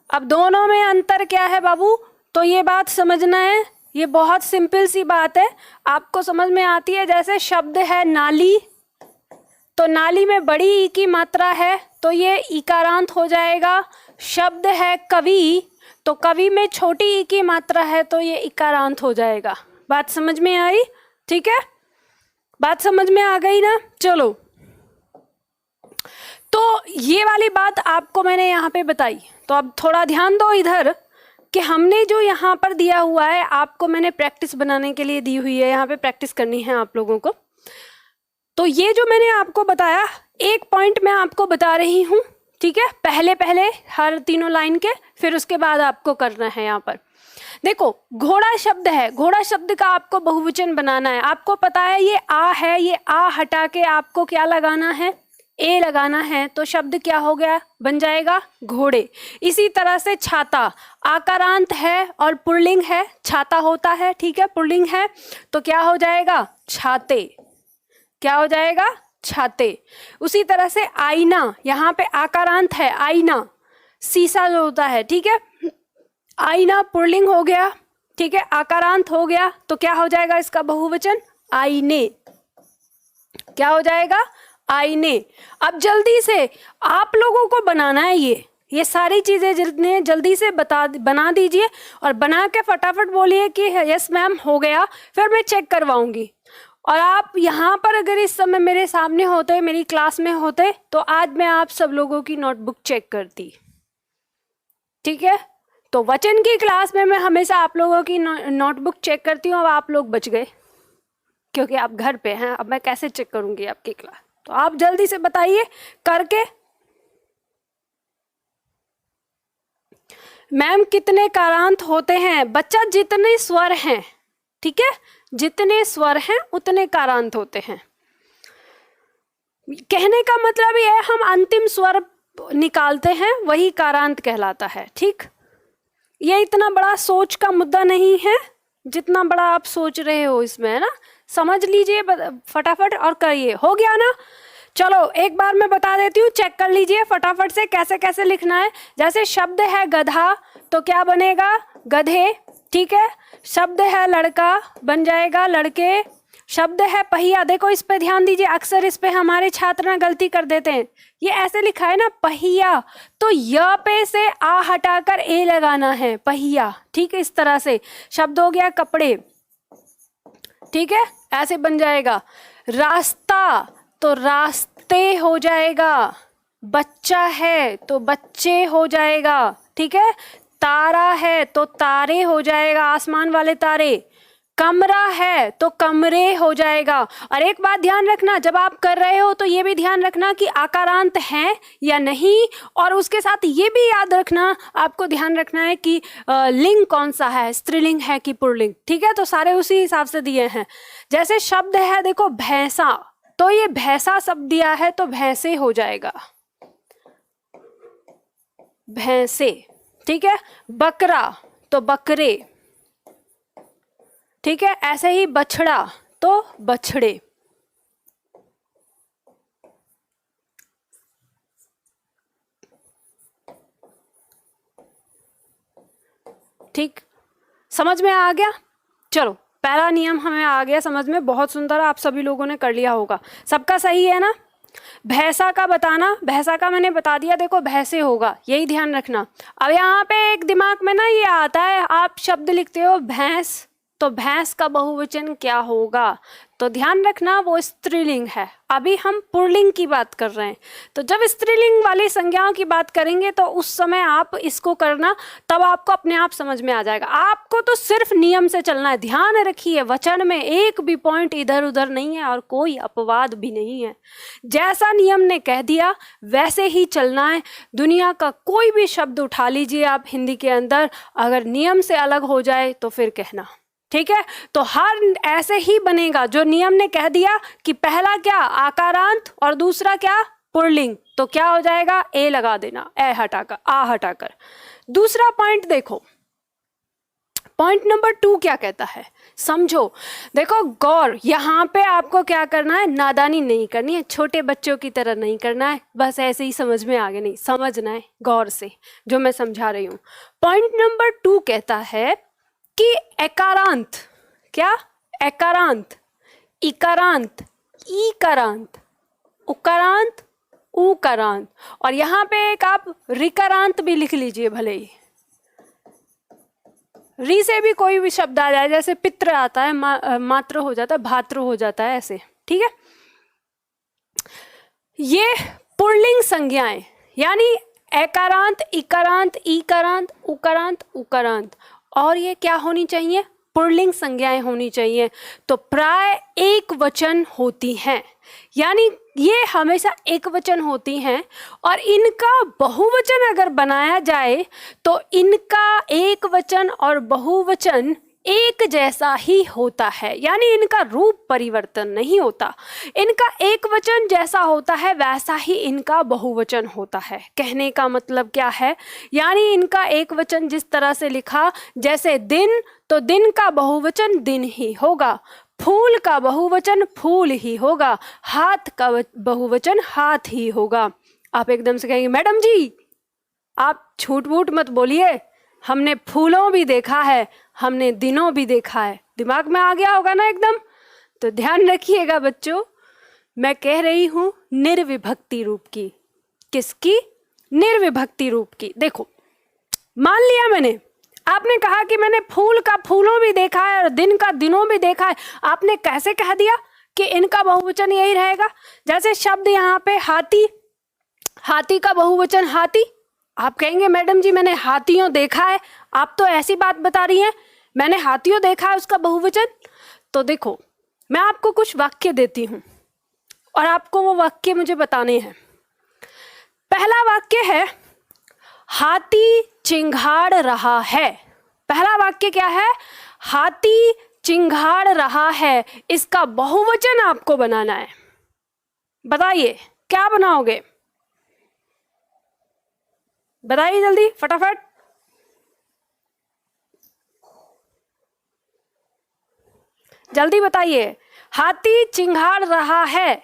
अब दोनों में अंतर क्या है बाबू, तो ये बात समझना है। ये बहुत सिंपल सी बात है, आपको समझ में आती है। जैसे शब्द है नाली, तो नाली में बड़ी ई की मात्रा है तो ये इकारांत हो जाएगा। शब्द है कवि, तो कवि में छोटी ई की मात्रा है तो ये इकारांत हो जाएगा। बात समझ में आई, ठीक है। बात समझ में आ गई ना। चलो तो ये वाली बात आपको मैंने यहाँ पे बताई। तो अब थोड़ा ध्यान दो इधर कि हमने जो यहाँ पर दिया हुआ है, आपको मैंने प्रैक्टिस बनाने के लिए दी हुई है, यहाँ पे प्रैक्टिस करनी है आप लोगों को। तो ये जो मैंने आपको बताया, एक पॉइंट मैं आपको बता रही हूँ, ठीक है। पहले हर तीनों लाइन के, फिर उसके बाद आपको करना है। यहाँ पर देखो घोड़ा शब्द है, घोड़ा शब्द का आपको बहुवचन बनाना है। आपको पता है ये आ है, ये आ हटा के आपको क्या लगाना है, ए लगाना है। तो शब्द क्या हो गया, बन जाएगा घोड़े। इसी तरह से छाता आकारांत है और पुल्लिंग है, छाता होता है, ठीक है, पुल्लिंग है। तो क्या हो जाएगा, छाते। क्या हो जाएगा, छाते। उसी तरह से आईना, यहाँ पे आकारांत है, आईना शीशा जो होता है, ठीक है। आईना पुल्लिंग हो गया, ठीक है, आकारांत हो गया। तो क्या हो जाएगा इसका बहुवचन, आईने। क्या हो जाएगा, आईने। अब जल्दी से आप लोगों को बनाना है ये सारी चीजें जितने जल्दी से बना दीजिए और बना के फटाफट बोलिए कि यस मैम हो गया, फिर मैं चेक करवाऊंगी। और आप यहाँ पर अगर इस समय मेरे सामने होते, मेरी क्लास में होते, तो आज मैं आप सब लोगों की नोटबुक चेक करती, ठीक है। तो वचन की क्लास में मैं हमेशा आप लोगों की नोटबुक चेक करती हूँ। अब आप लोग बच गए क्योंकि आप घर पे हैं, अब मैं कैसे चेक करूंगी आपकी क्लास। तो आप जल्दी से बताइए करके, मैम कितने कारांत होते हैं। बच्चा जितने स्वर हैं, ठीक है, जितने स्वर हैं उतने कारांत होते हैं। कहने का मतलब ये है, हम अंतिम स्वर निकालते हैं, वही कारांत कहलाता है। ठीक, ये इतना बड़ा सोच का मुद्दा नहीं है जितना बड़ा आप सोच रहे हो इसमें, है ना। समझ लीजिए फटाफट और करिए। हो गया ना? चलो एक बार मैं बता देती हूँ, चेक कर लीजिए फटाफट से कैसे कैसे लिखना है। जैसे शब्द है गधा तो क्या बनेगा? गधे। ठीक है। शब्द है लड़का, बन जाएगा लड़के। शब्द है पहिया, देखो इस पे ध्यान दीजिए, अक्सर इस पे हमारे छात्र ना गलती कर देते हैं। ये ऐसे लिखा है ना पहिया, तो य पे से आ हटाकर ए लगाना है, पहिया। ठीक है, इस तरह से शब्द हो गया कपड़े। ठीक है, ऐसे बन जाएगा। रास्ता तो रास्ते हो जाएगा। बच्चा है तो बच्चे हो जाएगा। ठीक है। तारा है तो तारे हो जाएगा, आसमान वाले तारे। कमरा है तो कमरे हो जाएगा। और एक बात ध्यान रखना, जब आप कर रहे हो तो ये भी ध्यान रखना कि आकारांत है या नहीं, और उसके साथ ये भी याद रखना, आपको ध्यान रखना है कि लिंग कौन सा है, स्त्रीलिंग है कि पुल्लिंग। ठीक है, तो सारे उसी हिसाब से दिए हैं। जैसे शब्द है देखो भैंसा, तो ये भैंसा शब्द दिया है तो भैंसे हो जाएगा, भैंसे। ठीक है। बकरा तो बकरे। ठीक है। ऐसे ही बछड़ा तो बछड़े। ठीक, समझ में आ गया? चलो पहला नियम हमें आ गया समझ में, बहुत सुंदर, आप सभी लोगों ने कर लिया होगा। सबका सही है ना? भैंसा का बताना, भैंसा का मैंने बता दिया, देखो भैंसे होगा, यही ध्यान रखना। अब यहाँ पे एक दिमाग में ना ये आता है, आप शब्द लिखते हो भैंस, तो भैंस का बहुवचन क्या होगा? तो ध्यान रखना वो स्त्रीलिंग है। अभी हम पुल्लिंग की बात कर रहे हैं, तो जब स्त्रीलिंग वाली संज्ञाओं की बात करेंगे तो उस समय आप इसको करना, तब आपको अपने आप समझ में आ जाएगा। आपको तो सिर्फ नियम से चलना है। ध्यान रखिए, वचन में एक भी पॉइंट इधर उधर नहीं है और कोई अपवाद भी नहीं है। जैसा नियम ने कह दिया वैसे ही चलना है। दुनिया का कोई भी शब्द उठा लीजिए आप हिंदी के अंदर, अगर नियम से अलग हो जाए तो फिर कहना। ठीक है, तो हर ऐसे ही बनेगा जो नियम ने कह दिया कि पहला क्या आकारांत और दूसरा क्या पुल्लिंग, तो क्या हो जाएगा? ए लगा देना, ए हटाकर, आ हटाकर। दूसरा पॉइंट देखो, पॉइंट नंबर 2 क्या कहता है, समझो। देखो गौर, यहाँ पे आपको क्या करना है, नादानी नहीं करनी है, छोटे बच्चों की तरह नहीं करना है, बस ऐसे ही समझ में आगे नहीं, समझना है गौर से जो मैं समझा रही हूँ। पॉइंट नंबर 2 कहता है कि एकारांत, क्या एकारांत, इकारांत, ईकारांत, उकारांत, उकारांत, और यहाँ पे एक आप रिकारांत भी लिख लीजिए, भले ही री से भी कोई भी शब्द आ जाए, जैसे पित्र आता है, मात्र हो जाता है, भात्र हो जाता है, ऐसे। ठीक है, ये पुल्लिंग संज्ञाएं, यानी एकारांत, इकारांत, ईकारांत, उकारांत, उकारांत, और ये क्या होनी चाहिए? पुल्लिंग संज्ञाएं होनी चाहिए। तो प्राय एक वचन होती हैं, यानी ये हमेशा एक वचन होती हैं, और इनका बहुवचन अगर बनाया जाए तो इनका एक वचन और बहुवचन एक जैसा ही होता है, यानी इनका रूप परिवर्तन नहीं होता। इनका एक वचन जैसा होता है वैसा ही इनका बहुवचन होता है। कहने का मतलब क्या है, यानी इनका एक वचन जिस तरह से लिखा, जैसे दिन, तो दिन का बहुवचन दिन ही होगा, फूल का बहुवचन फूल ही होगा, हाथ का बहुवचन हाथ ही होगा। आप एकदम से कहेंगे मैडम जी आप झूठ मूठ मत बोलिए, हमने फूलों भी देखा है, हमने दिनों भी देखा है। दिमाग में आ गया होगा ना एकदम? तो ध्यान रखिएगा बच्चों, मैं कह रही हूँ निर्विभक्ति रूप की। किसकी? निर्विभक्ति रूप की। देखो मान लिया मैंने, आपने कहा कि मैंने फूल का फूलों भी देखा है और दिन का दिनों भी देखा है, आपने कैसे कह दिया कि इनका बहुवचन यही रहेगा? जैसे शब्द यहाँ पे हाथी, हाथी का बहुवचन हाथी, आप कहेंगे मैडम जी मैंने हाथियों देखा है, आप तो ऐसी बात बता रही हैं, मैंने हाथियों देखा है उसका बहुवचन। तो देखो मैं आपको कुछ वाक्य देती हूँ और आपको वो वाक्य मुझे बताने हैं। पहला वाक्य है हाथी चिंघाड़ रहा है। पहला वाक्य क्या है? हाथी चिंघाड़ रहा है। इसका बहुवचन आपको बनाना है। बताइए क्या बनाओगे, बताइए जल्दी फटाफट। जल्दी बताइए। हाथी चिंघाड़ रहा है,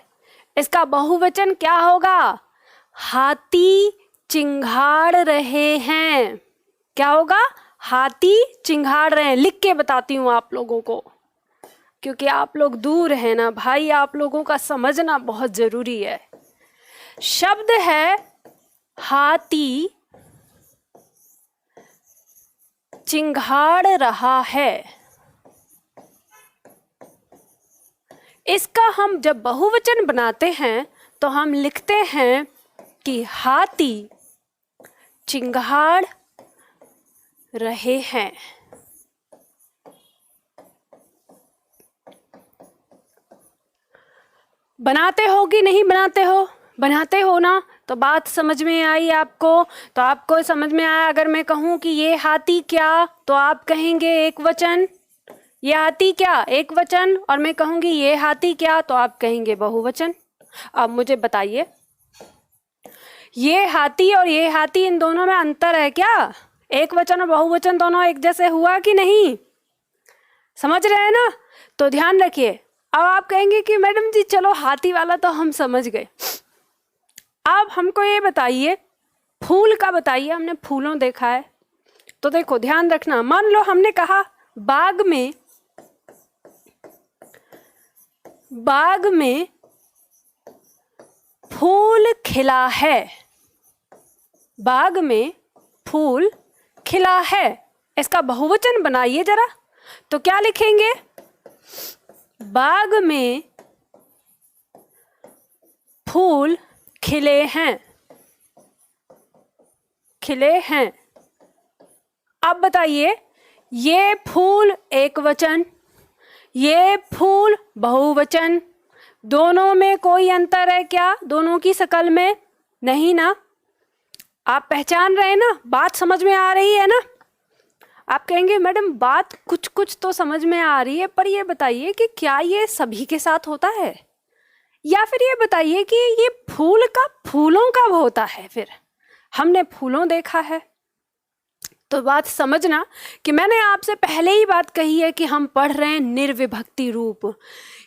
इसका बहुवचन क्या होगा? हाथी चिंघाड़ रहे हैं। क्या होगा? हाथी चिंघाड़ रहे हैं। लिख के बताती हूँ आप लोगों को, क्योंकि आप लोग दूर हैं ना भाई, आप लोगों का समझना बहुत जरूरी है। शब्द है हाथी चिंघाड़ रहा है। इसका हम जब बहुवचन बनाते हैं तो हम लिखते हैं कि हाथी चिंघाड़ रहे हैं। बनाते हो कि नहीं बनाते हो? बनाते हो ना, तो बात समझ में आई आपको? तो आपको समझ में आया अगर मैं कहूँ कि ये हाथी क्या, तो आप कहेंगे एक वचन। ये हाथी क्या, एक वचन। और मैं कहूँगी ये हाथी क्या, तो आप कहेंगे बहुवचन। अब मुझे बताइए, ये हाथी और ये हाथी, इन दोनों में अंतर है क्या? एक वचन और बहुवचन दोनों एक जैसे हुआ कि नहीं? समझ रहे हैं ना? तो ध्यान रखिए। अब आप कहेंगे कि मैडम जी चलो हाथी वाला तो हम समझ गए, अब हमको ये बताइए फूल का बताइए। हमने फूलों देखा है, तो देखो ध्यान रखना। मान लो हमने कहा बाग में फूल खिला है। बाग में फूल खिला है, इसका बहुवचन बनाइए जरा। तो क्या लिखेंगे? बाग में फूल खिले हैं। खिले हैं। अब बताइए, ये फूल एक वचन, ये फूल बहुवचन, दोनों में कोई अंतर है क्या? दोनों की शक्ल में नहीं ना? आप पहचान रहे हैं ना? बात समझ में आ रही है ना? आप कहेंगे मैडम बात कुछ कुछ तो समझ में आ रही है, पर ये बताइए कि क्या ये सभी के साथ होता है, या फिर ये बताइए कि ये फूल का फूलों कब होता है? फिर हमने फूलों देखा है, तो बात समझना कि मैंने आपसे पहले ही बात कही है कि हम पढ़ रहे हैं निर्विभक्ति रूप।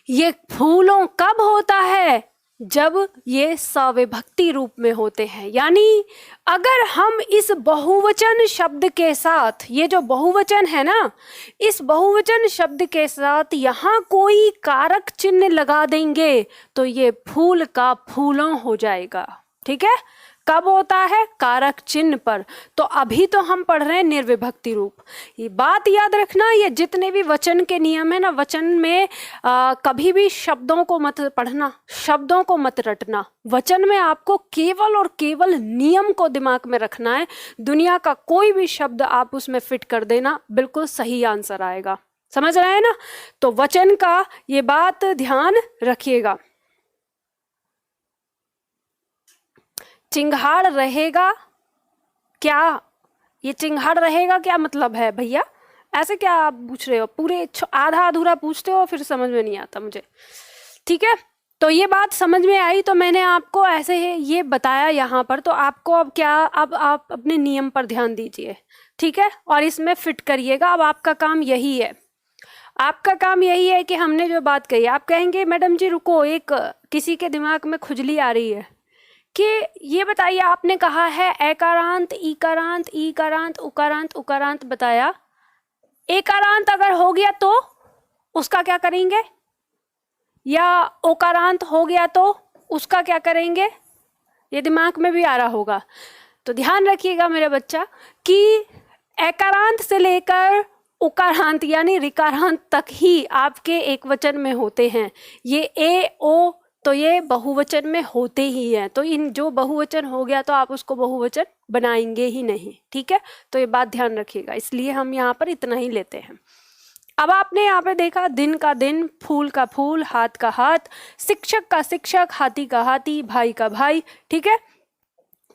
ये फूलों कब होता है? जब ये सविभक्ति रूप में होते हैं। यानी अगर हम इस बहुवचन शब्द के साथ, ये जो बहुवचन है ना, इस बहुवचन शब्द के साथ यहाँ कोई कारक चिन्ह लगा देंगे तो ये फूल का फूलों हो जाएगा। ठीक है? कब होता है? कारक चिन्ह पर। तो अभी तो हम पढ़ रहे हैं निर्विभक्ति रूप। ये बात याद रखना, ये जितने भी वचन के नियम है ना, वचन में कभी भी शब्दों को मत पढ़ना, शब्दों को मत रटना। वचन में आपको केवल और केवल नियम को दिमाग में रखना है। दुनिया का कोई भी शब्द आप उसमें फिट कर देना, बिल्कुल सही आंसर आएगा। समझ रहे हैं ना? तो वचन का ये बात ध्यान रखिएगा। चिंघाड़ रहेगा क्या? ये चिंघाड़ रहेगा क्या मतलब है भैया? ऐसे क्या आप पूछ रहे हो? पूरे आधा अधूरा पूछते हो, फिर समझ में नहीं आता मुझे। ठीक है, तो ये बात समझ में आई, तो मैंने आपको ऐसे ये बताया यहाँ पर। तो आपको अब क्या, अब आप अपने नियम पर ध्यान दीजिए। ठीक है, और इसमें फिट करिएगा। अब आपका काम यही है, आपका काम यही है कि हमने जो बात कही, आप कहेंगे मैडम जी रुको, एक किसी के दिमाग में खुजली आ रही है कि ये बताइए, आपने कहा है एकारांत, ईकारांत, ईकारांत, उकारांत, उकारांत बताया। एकारांत अगर हो गया तो उसका क्या करेंगे? या ओकारांत हो गया तो उसका क्या करेंगे? ये दिमाग में भी आ रहा होगा। तो ध्यान रखिएगा मेरे बच्चा कि एकारांत से लेकर उकारांत यानी ऋकारांत तक ही आपके एक वचन में होते हैं। ये ए ओ तो ये बहुवचन में होते ही हैं। तो इन जो बहुवचन हो गया तो आप उसको बहुवचन बनाएंगे ही नहीं। ठीक है, तो ये बात ध्यान रखिएगा, इसलिए हम यहाँ पर इतना ही लेते हैं। अब आपने यहाँ पे देखा दिन का दिन, फूल का फूल, हाथ का हाथ, शिक्षक का शिक्षक, हाथी का हाथी, भाई का भाई। ठीक है,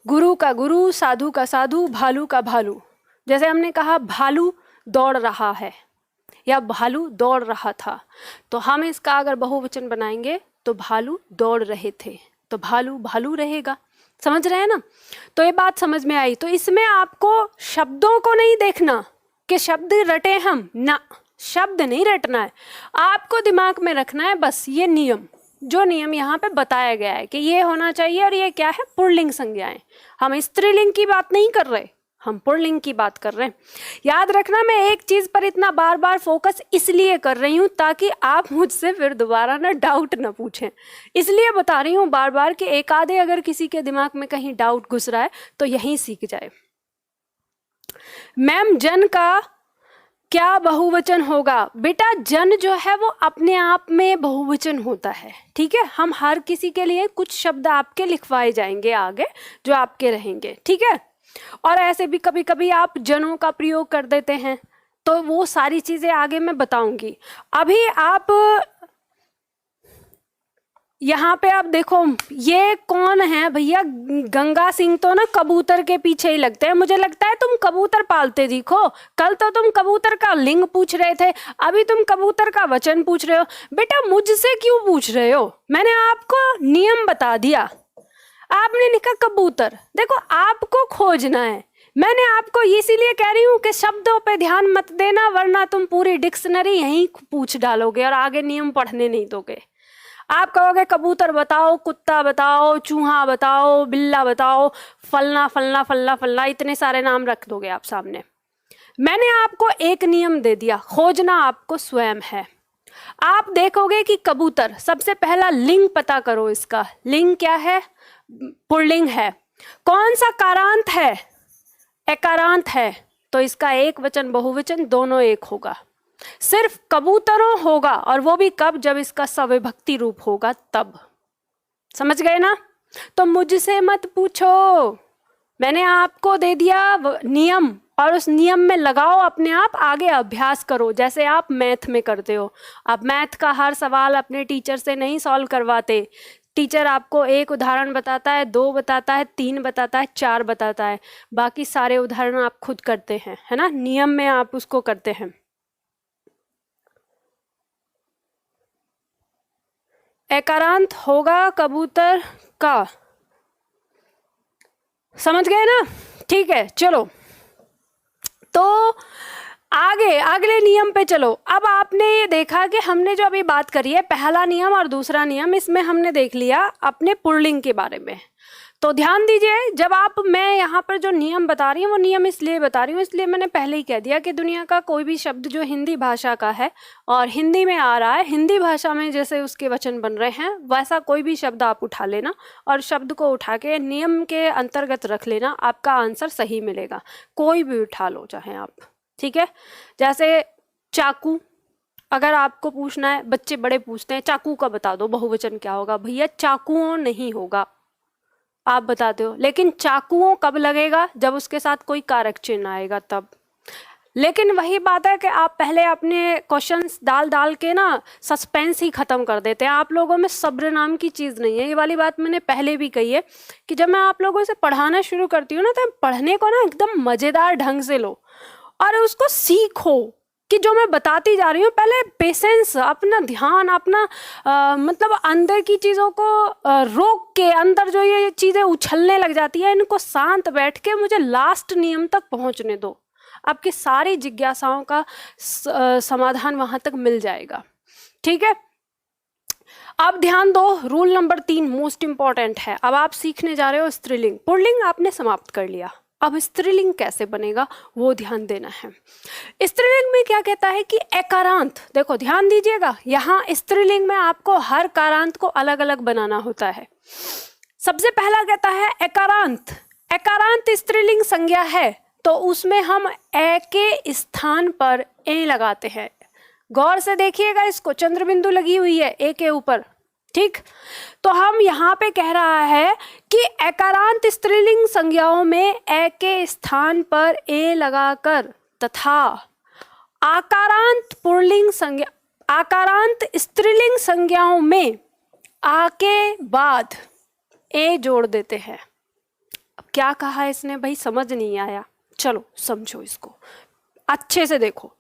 गुरु का गुरु, साधु का साधु, भालू का भालू। जैसे हमने कहा भालू दौड़ रहा है या भालू दौड़ रहा था, तो हम इसका अगर बहुवचन बनाएंगे तो भालू दौड़ रहे थे। तो भालू भालू रहेगा। समझ रहे हैं ना? तो ये बात समझ में आई। तो इसमें आपको शब्दों को नहीं देखना कि शब्द रटे हम ना, शब्द नहीं रटना है, आपको दिमाग में रखना है बस ये नियम, जो नियम यहाँ पे बताया गया है कि ये होना चाहिए। और ये क्या है? पुल्लिंग संज्ञाएं। हम स्त्रीलिंग की बात नहीं कर रहे, हम पुल्लिंग की बात कर रहे हैं। याद रखना, मैं एक चीज पर इतना बार बार फोकस इसलिए कर रही हूँ ताकि आप मुझसे फिर दोबारा ना डाउट ना पूछें, इसलिए बता रही हूँ बार बार कि एक आधे अगर किसी के दिमाग में कहीं डाउट घुस रहा है तो यहीं सीख जाए। मैम जन का क्या बहुवचन होगा? बेटा जन जो है वो अपने आप में बहुवचन होता है, ठीक है। हम हर किसी के लिए कुछ शब्द आपके लिखवाए जाएंगे आगे जो आपके रहेंगे, ठीक है। और ऐसे भी कभी कभी आप जनों का प्रयोग कर देते हैं, तो वो सारी चीजें आगे मैं बताऊंगी। अभी आप यहाँ पे आप देखो, ये कौन है भैया? गंगा सिंह तो ना कबूतर के पीछे ही लगते हैं। मुझे लगता है तुम कबूतर पालते दिखो। कल तो तुम कबूतर का लिंग पूछ रहे थे, अभी तुम कबूतर का वचन पूछ रहे हो। बेटा मुझसे क्यों पूछ रहे हो? मैंने आपको नियम बता दिया, आपने लिखा कबूतर। देखो आपको खोजना है, मैंने आपको इसीलिए कह रही हूँ कि शब्दों पे ध्यान मत देना, वरना तुम पूरी डिक्शनरी यहीं पूछ डालोगे और आगे नियम पढ़ने नहीं दोगे। आप कहोगे कबूतर बताओ, कुत्ता बताओ, चूहा बताओ, बिल्ला बताओ, फलना फलना फल्ला फल्ला, इतने सारे नाम रख दोगे आप सामने। मैंने आपको एक नियम दे दिया, खोजना आपको स्वयं है। आप देखोगे कि कबूतर, सबसे पहला लिंग पता करो इसका। लिंग क्या है? पुल्लिंग है। कौन सा कारांत है? एकारांत है, तो इसका एक वचन बहुवचन दोनों एक होगा। सिर्फ कबूतरों होगा, और वो भी कब? जब इसका सविभक्ति रूप होगा तब। समझ गए ना? तो मुझसे मत पूछो, मैंने आपको दे दिया नियम, और उस नियम में लगाओ अपने आप, आगे अभ्यास करो जैसे आप मैथ में करते हो। आप मैथ का हर सवाल अपने टीचर से नहीं सॉल्व करवाते। टीचर आपको एक उदाहरण बताता है, 2 बताता है, 3 बताता है, 4 बताता है, बाकी सारे उदाहरण आप खुद करते हैं, है ना। नियम में आप उसको करते हैं। एकारांत होगा कबूतर का, समझ गए ना? ठीक है, चलो तो आगे अगले नियम पे चलो। अब आपने ये देखा कि हमने जो अभी बात करी है, पहला नियम और दूसरा नियम, इसमें हमने देख लिया अपने पुल्लिंग के बारे में। तो ध्यान दीजिए, जब मैं यहाँ पर जो नियम बता रही हूँ वो नियम इसलिए बता रही हूँ, इसलिए मैंने पहले ही कह दिया कि दुनिया का कोई भी शब्द जो हिंदी भाषा का है और हिंदी में आ रहा है, हिंदी भाषा में जैसे उसके वचन बन रहे हैं, वैसा कोई भी शब्द आप उठा लेना और शब्द को उठा के नियम के अंतर्गत रख लेना, आपका आंसर सही मिलेगा। कोई भी उठा लो चाहे आप, ठीक है। जैसे चाकू, अगर आपको पूछना है, बच्चे बड़े पूछते हैं चाकू का बता दो बहुवचन क्या होगा, भैया चाकुओं नहीं होगा, आप बताते हो। लेकिन चाकुओं कब लगेगा? जब उसके साथ कोई कारक चिन्ह आएगा तब। लेकिन वही बात है कि आप पहले अपने क्वेश्चंस डाल के ना सस्पेंस ही खत्म कर देते हैं। आप लोगों में सब्र नाम की चीज़ नहीं है। ये वाली बात मैंने पहले भी कही है कि जब मैं आप लोगों से पढ़ाना शुरू करती हूँ ना, तो पढ़ने को ना एकदम मज़ेदार ढंग से लो और उसको सीखो कि जो मैं बताती जा रही हूँ, पहले पेशेंस, अपना ध्यान, अपना मतलब अंदर की चीज़ों को रोक के, अंदर जो ये चीज़ें उछलने लग जाती है, इनको शांत बैठ के मुझे लास्ट नियम तक पहुँचने दो। आपकी सारी जिज्ञासाओं का समाधान वहाँ तक मिल जाएगा, ठीक है। अब ध्यान दो, रूल नंबर 3 मोस्ट इंपॉर्टेंट है। अब आप सीखने जा रहे हो स्त्रीलिंग। पुल्लिंग आपने समाप्त कर लिया, अब स्त्रीलिंग कैसे बनेगा वो ध्यान देना है। स्त्रीलिंग में क्या कहता है कि एकारांत, देखो ध्यान दीजिएगा, यहाँ स्त्रीलिंग में आपको हर कारांत को अलग अलग बनाना होता है। सबसे पहला कहता है एकारांत। एकारांत स्त्रीलिंग संज्ञा है तो उसमें हम ए के स्थान पर ए लगाते हैं। गौर से देखिएगा, इसको चंद्र बिंदु लगी हुई है ए के ऊपर, ठीक। तो हम यहाँ पे कह रहा है कि एकारांत स्त्रीलिंग संज्ञाओं में ए के स्थान पर ए लगाकर तथा आकारांत पुल्लिंग संज्ञा, आकारांत स्त्रीलिंग संज्ञाओं में आ के बाद ए जोड़ देते हैं। अब क्या कहा इसने भाई, समझ नहीं आया? चलो समझो इसको अच्छे से, देखो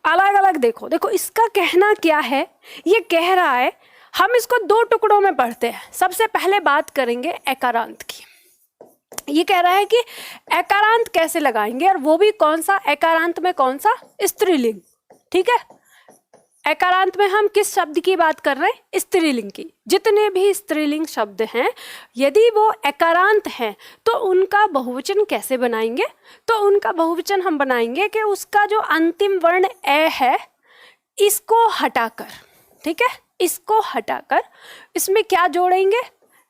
अलग अलग देखो। देखो इसका कहना क्या है, ये कह रहा है हम इसको दो टुकड़ों में पढ़ते हैं। सबसे पहले बात करेंगे एकारांत की। ये कह रहा है कि एकारांत कैसे लगाएंगे, और वो भी कौन सा एकारांत में, कौन सा, स्त्रीलिंग। ठीक है, एकारांत में हम किस शब्द की बात कर रहे हैं, स्त्रीलिंग की। जितने भी स्त्रीलिंग शब्द हैं यदि वो एकारांत हैं तो उनका बहुवचन कैसे बनाएंगे, तो उनका बहुवचन हम बनाएंगे कि उसका जो अंतिम वर्ण ए है इसको हटाकर, ठीक है, इसको हटाकर इसमें क्या जोड़ेंगे,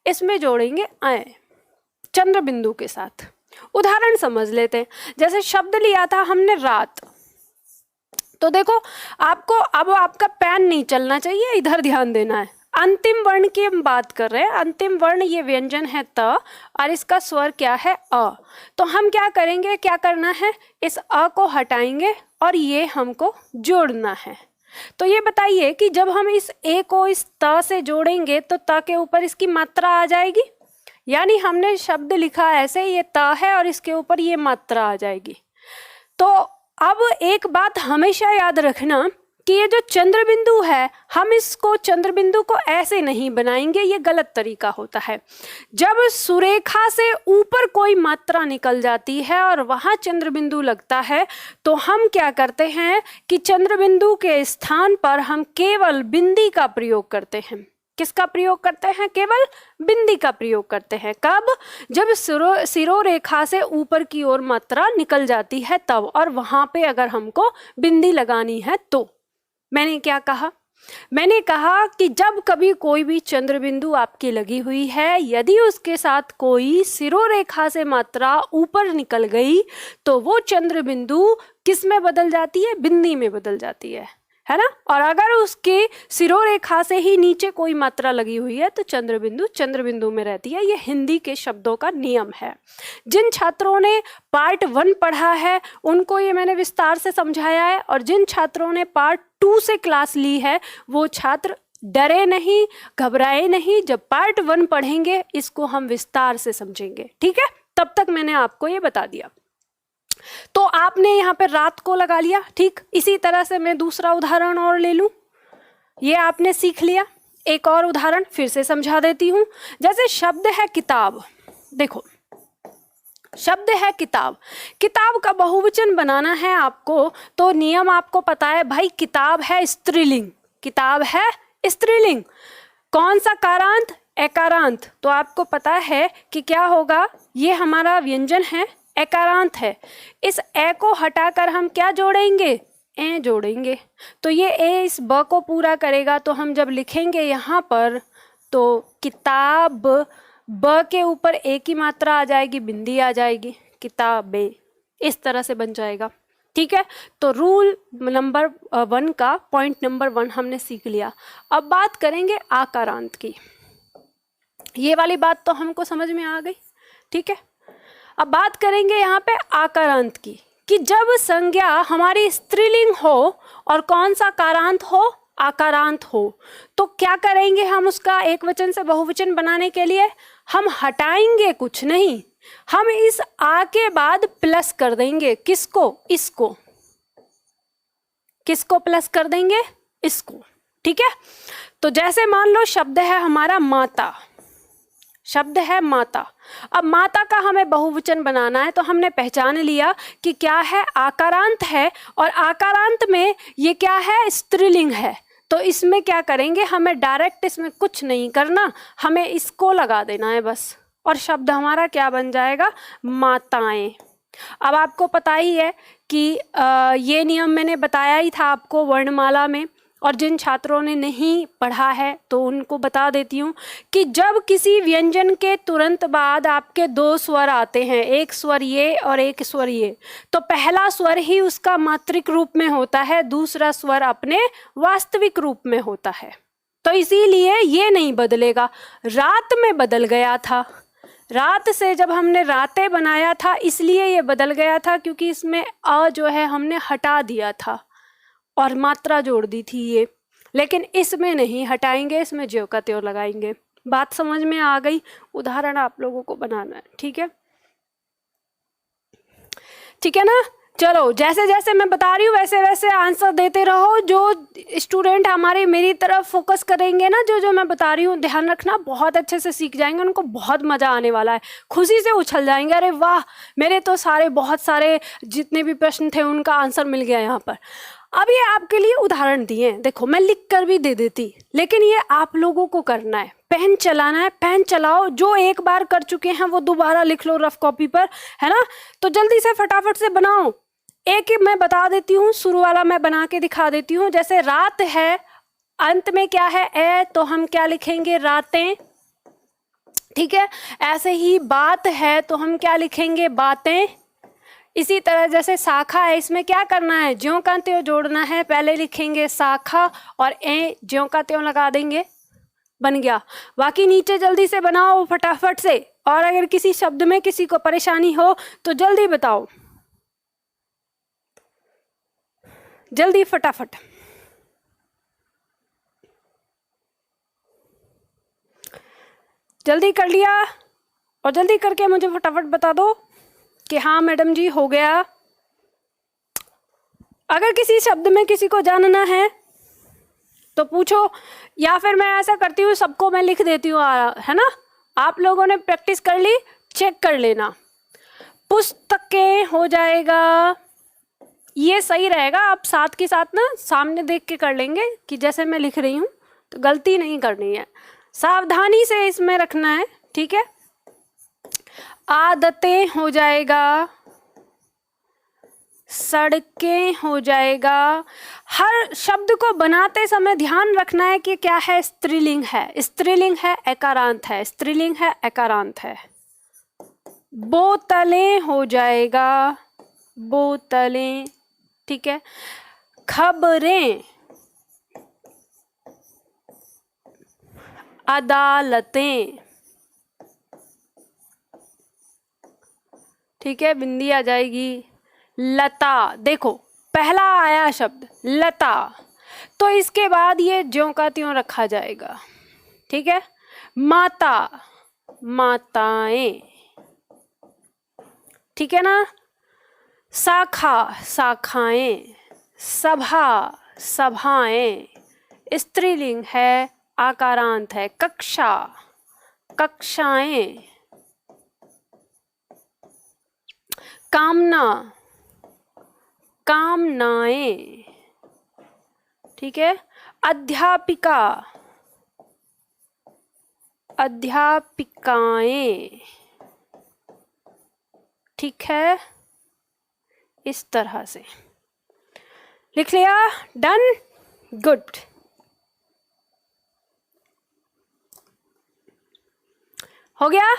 इसमें जोड़ेंगे अय चंद्र बिंदु के साथ। उदाहरण समझ लेते हैं। जैसे शब्द लिया था हमने रात, तो देखो आपको अब आपका पेन नहीं चलना चाहिए, इधर ध्यान देना है। अंतिम वर्ण की हम बात कर रहे हैं। अंतिम वर्ण ये व्यंजन है त और इसका स्वर क्या है अ। तो हम क्या करेंगे, क्या करना है, इस अ को हटाएंगे और ये हमको जोड़ना है। तो ये बताइए कि जब हम इस ए को इस त से जोड़ेंगे तो त के ऊपर इसकी मात्रा आ जाएगी, यानी हमने शब्द लिखा ऐसे, ये त है और इसके ऊपर ये मात्रा आ जाएगी। तो अब एक बात हमेशा याद रखना कि ये जो चंद्र बिंदु है, हम इसको चंद्र बिंदु को ऐसे नहीं बनाएंगे, ये गलत तरीका होता है। जब सुरेखा से ऊपर कोई मात्रा निकल जाती है और वहाँ चंद्र बिंदु लगता है तो हम क्या करते हैं कि चंद्र बिंदु के स्थान पर हम केवल बिंदी का प्रयोग करते हैं। किसका प्रयोग करते हैं, केवल बिंदी का प्रयोग करते हैं। कब, जब सिरोरेखा से ऊपर की ओर मात्रा निकल जाती है तब, और वहां पे अगर हमको बिंदी लगानी है तो। मैंने क्या कहा, मैंने कहा कि जब कभी कोई भी चंद्र बिंदु आपकी लगी हुई है, यदि उसके साथ कोई सिरोरेखा से मात्रा ऊपर निकल गई तो वो चंद्र बिंदु किस में बदल जाती है, बिंदी में बदल जाती है ना। और अगर उसके सिरोरेखा से ही नीचे कोई मात्रा लगी हुई है तो चंद्र बिंदु में रहती है। ये हिंदी के शब्दों का नियम है। जिन छात्रों ने पार्ट 1 पढ़ा है उनको ये मैंने विस्तार से समझाया है, और जिन छात्रों ने पार्ट 2 से क्लास ली है वो छात्र डरे नहीं, घबराए नहीं। जब पार्ट 1 पढ़ेंगे इसको हम विस्तार से समझेंगे, ठीक है। तब तक मैंने आपको ये बता दिया। तो आपने यहाँ पे रात को लगा लिया, ठीक। इसी तरह से मैं दूसरा उदाहरण और ले लूं, ये आपने सीख लिया। एक और उदाहरण फिर से समझा देती हूँ। जैसे शब्द है किताब, देखो शब्द है किताब, किताब का बहुवचन बनाना है आपको, तो नियम आपको पता है भाई, किताब है स्त्रीलिंग, किताब है स्त्रीलिंग। कौन सा कारांत, एकारांत। तो आपको पता है कि क्या होगा, ये हमारा व्यंजन है, एकारांत है। इस ए को हटाकर हम क्या जोड़ेंगे, ए जोड़ेंगे। तो ये ए इस ब को पूरा करेगा। तो हम जब लिखेंगे यहाँ पर तो किताब, ब के ऊपर ए की मात्रा आ जाएगी, बिंदी आ जाएगी, किताबे, इस तरह से बन जाएगा, ठीक है। तो रूल नंबर 1 का पॉइंट नंबर 1 हमने सीख लिया। अब बात करेंगे आकारांत की। ये वाली बात तो हमको समझ में आ गई, ठीक है। अब बात करेंगे यहाँ पे आकारांत की, कि जब संज्ञा हमारी स्त्रीलिंग हो और कौन सा कारांत हो, आकारांत हो, तो क्या करेंगे हम उसका एक वचन से बहुवचन बनाने के लिए, हम हटाएंगे कुछ नहीं, हम इस आ के बाद प्लस कर देंगे। किसको, इसको, किसको प्लस कर देंगे, इसको, ठीक है। तो जैसे मान लो शब्द है हमारा माता, शब्द है माता। अब माता का हमें बहुवचन बनाना है तो हमने पहचान लिया कि क्या है, आकारांत है, और आकारांत में ये क्या है, स्त्रीलिंग है। तो इसमें क्या करेंगे, हमें डायरेक्ट इसमें कुछ नहीं करना, हमें इसको लगा देना है बस, और शब्द हमारा क्या बन जाएगा, माताएं। अब आपको पता ही है कि ये नियम मैंने बताया ही था आपको वर्णमाला में, और जिन छात्रों ने नहीं पढ़ा है तो उनको बता देती हूँ कि जब किसी व्यंजन के तुरंत बाद आपके 2 स्वर आते हैं, एक स्वर ये और एक स्वर ये, तो पहला स्वर ही उसका मात्रिक रूप में होता है, दूसरा स्वर अपने वास्तविक रूप में होता है। तो इसीलिए ये नहीं बदलेगा। रात में बदल गया था, रात से जब हमने रातें बनाया था इसलिए ये बदल गया था, क्योंकि इसमें अ जो है हमने हटा दिया था और मात्रा जोड़ दी थी ये, लेकिन इसमें नहीं हटाएंगे, इसमें ज्यों का त्यों लगाएंगे। बात समझ में आ गई। उदाहरण आप लोगों को बनाना है, ठीक है, ठीक है ना। चलो जैसे जैसे मैं बता रही हूँ वैसे वैसे आंसर देते रहो। जो स्टूडेंट हमारे मेरी तरफ फोकस करेंगे ना, जो जो मैं बता रही हूँ ध्यान रखना, बहुत अच्छे से सीख जाएंगे, उनको बहुत मज़ा आने वाला है, खुशी से उछल जाएंगे, अरे वाह मेरे तो बहुत सारे जितने भी प्रश्न थे उनका आंसर मिल गया यहाँ पर। अब ये आपके लिए उदाहरण दिए हैं, देखो मैं लिख कर भी दे देती, लेकिन ये आप लोगों को करना है, पेन चलाना है, पेन चलाओ। जो एक बार कर चुके हैं वो दोबारा लिख लो रफ कॉपी पर, है ना। तो जल्दी से फटाफट से बनाओ। एक ही मैं बता देती हूँ, शुरू वाला मैं बना के दिखा देती हूँ। जैसे रात है, अंत में क्या है ए, तो हम क्या लिखेंगे रातें, ठीक है। ऐसे ही बात है तो हम क्या लिखेंगे बातें। इसी तरह जैसे शाखा है, इसमें क्या करना है ज्यों का त्यों जोड़ना है, पहले लिखेंगे शाखा और ए ज्यों का त्यों लगा देंगे, बन गया। बाकी नीचे जल्दी से बनाओ फटाफट से, और अगर किसी शब्द में किसी को परेशानी हो तो जल्दी बताओ, जल्दी फटाफट। जल्दी कर लिया, और जल्दी करके मुझे फटाफट बता दो कि हाँ मैडम जी हो गया। अगर किसी शब्द में किसी को जानना है तो पूछो, या फिर मैं ऐसा करती हूँ सबको मैं लिख देती हूँ, है ना। आप लोगों ने प्रैक्टिस कर ली, चेक कर लेना। पुस्तकें हो जाएगा, ये सही रहेगा। आप साथ के साथ ना सामने देख के कर लेंगे कि जैसे मैं लिख रही हूँ, तो गलती नहीं करनी है, सावधानी से इसमें रखना है, ठीक है। आदतें हो जाएगा, सड़कें हो जाएगा। हर शब्द को बनाते समय ध्यान रखना है कि क्या है, स्त्रीलिंग है, स्त्रीलिंग है, एकारांत है, स्त्रीलिंग है, एकारांत है। बोतलें हो जाएगा, बोतलें, ठीक है। खबरें, अदालतें, ठीक है, बिंदी आ जाएगी। लता, देखो पहला आया शब्द लता, तो इसके बाद ये ज्यों का त्यों रखा जाएगा, ठीक है। माता, माताएं, ठीक है ना। शाखा, शाखाएं, सभा, सभाएं, स्त्रीलिंग है, आकारांत है। कक्षा, कक्षाएं। कामना, कामनाएं, ठीक है। अध्यापिका, अध्यापिकाएं, ठीक है। इस तरह से लिख लिया, डन, गुड। हो गया।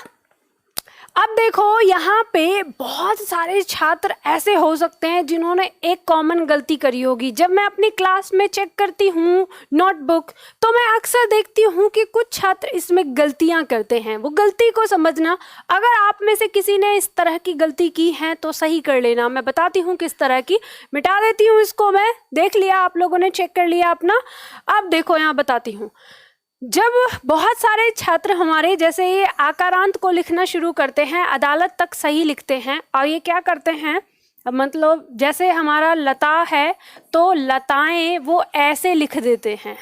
अब देखो यहाँ पे बहुत सारे छात्र ऐसे हो सकते हैं जिन्होंने एक कॉमन गलती करी होगी। जब मैं अपनी क्लास में चेक करती हूँ नोटबुक, तो मैं अक्सर देखती हूँ कि कुछ छात्र इसमें गलतियाँ करते हैं। वो गलती को समझना, अगर आप में से किसी ने इस तरह की गलती की है तो सही कर लेना। मैं बताती हूँ किस तरह की, मिटा देती हूँ इसको। मैं देख लिया, आप लोगों ने चेक कर लिया अपना। अब देखो यहाँ बताती हूँ। जब बहुत सारे छात्र हमारे जैसे ये आकारांत को लिखना शुरू करते हैं, अदालत तक सही लिखते हैं, और ये क्या करते हैं, मतलब जैसे हमारा लता है तो लताएं वो ऐसे लिख देते हैं।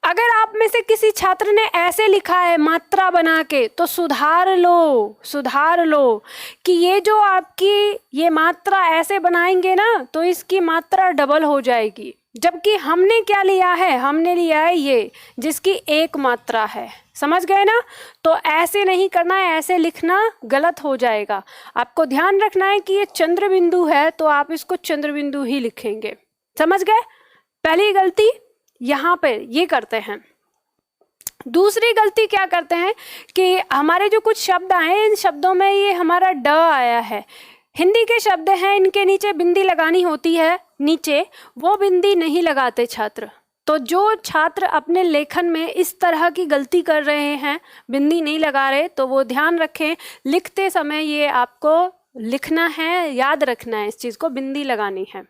अगर आप में से किसी छात्र ने ऐसे लिखा है मात्रा बना के, तो सुधार लो, सुधार लो कि ये जो आपकी ये मात्रा ऐसे बनाएंगे ना तो इसकी मात्रा डबल हो जाएगी। जबकि हमने क्या लिया है, हमने लिया है ये जिसकी एक मात्रा है। समझ गए ना। तो ऐसे नहीं करना है, ऐसे लिखना गलत हो जाएगा। आपको ध्यान रखना है कि ये चंद्र बिंदु है तो आप इसको चंद्र बिंदु ही लिखेंगे। समझ गए। पहली गलती यहाँ पे ये करते हैं। दूसरी गलती क्या करते हैं कि हमारे जो कुछ शब्द आए, इन शब्दों में ये हमारा ड आया है। हिंदी के शब्द हैं, इनके नीचे बिंदी लगानी होती है, नीचे वो बिंदी नहीं लगाते छात्र। तो जो छात्र अपने लेखन में इस तरह की गलती कर रहे हैं, बिंदी नहीं लगा रहे, तो वो ध्यान रखें, लिखते समय ये आपको लिखना है, याद रखना है, इस चीज़ को बिंदी लगानी है।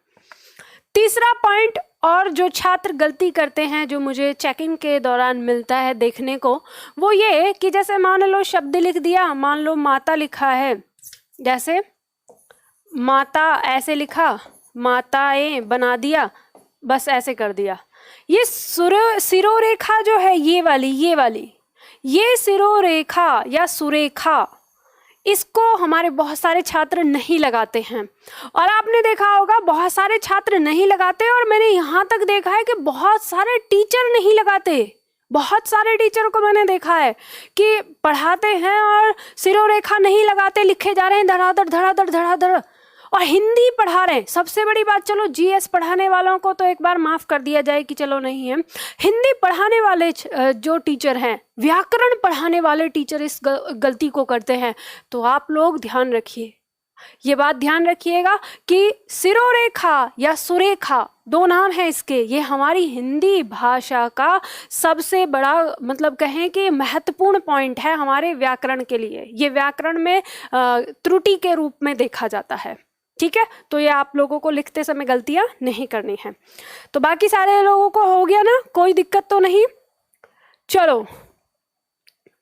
तीसरा पॉइंट, और जो छात्र गलती करते हैं जो मुझे चेकिंग के दौरान मिलता है देखने को, वो ये कि जैसे मान लो शब्द लिख दिया, मान लो माता लिखा है, जैसे माता ऐसे लिखा, माताएं बना दिया, बस ऐसे कर दिया। ये सिरोरेखा जो है, ये सिरोरेखा या सुरेखा, इसको हमारे बहुत सारे छात्र नहीं लगाते हैं। और आपने देखा होगा बहुत सारे छात्र नहीं लगाते, और मैंने यहाँ तक देखा है कि बहुत सारे टीचर नहीं लगाते। बहुत सारे टीचर को मैंने देखा है कि पढ़ाते हैं और सिरोरेखा नहीं लगाते, लिखे जा रहे हैं धड़ाधड़ धड़ाधड़ धड़ाधड़, और हिंदी पढ़ा रहे हैं। सबसे बड़ी बात, चलो जीएस पढ़ाने वालों को तो एक बार माफ़ कर दिया जाए कि चलो नहीं है, हिंदी पढ़ाने वाले जो टीचर हैं, व्याकरण पढ़ाने वाले टीचर इस गलती को करते हैं। तो आप लोग ध्यान रखिए, ये बात ध्यान रखिएगा कि सिरोरेखा या सुरेखा दो नाम है इसके। ये हमारी हिंदी भाषा का सबसे बड़ा मतलब कहें कि महत्वपूर्ण पॉइंट है हमारे व्याकरण के लिए। ये व्याकरण में त्रुटि के रूप में देखा जाता है, ठीक है। तो ये आप लोगों को लिखते समय गलतियां नहीं करनी है। तो बाकी सारे लोगों को हो गया ना, कोई दिक्कत तो नहीं। चलो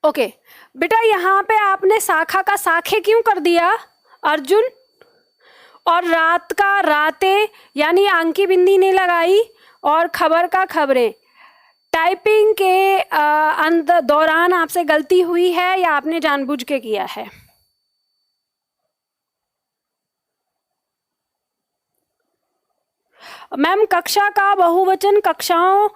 ओके बेटा, यहाँ पे आपने शाखा का शाखे क्यों कर दिया अर्जुन, और रात का राते यानी आंकी बिंदी नहीं लगाई, और खबर का खबरें। टाइपिंग के दौरान आपसे गलती हुई है या आपने जानबूझ के किया है? मैम कक्षा का बहुवचन कक्षाओं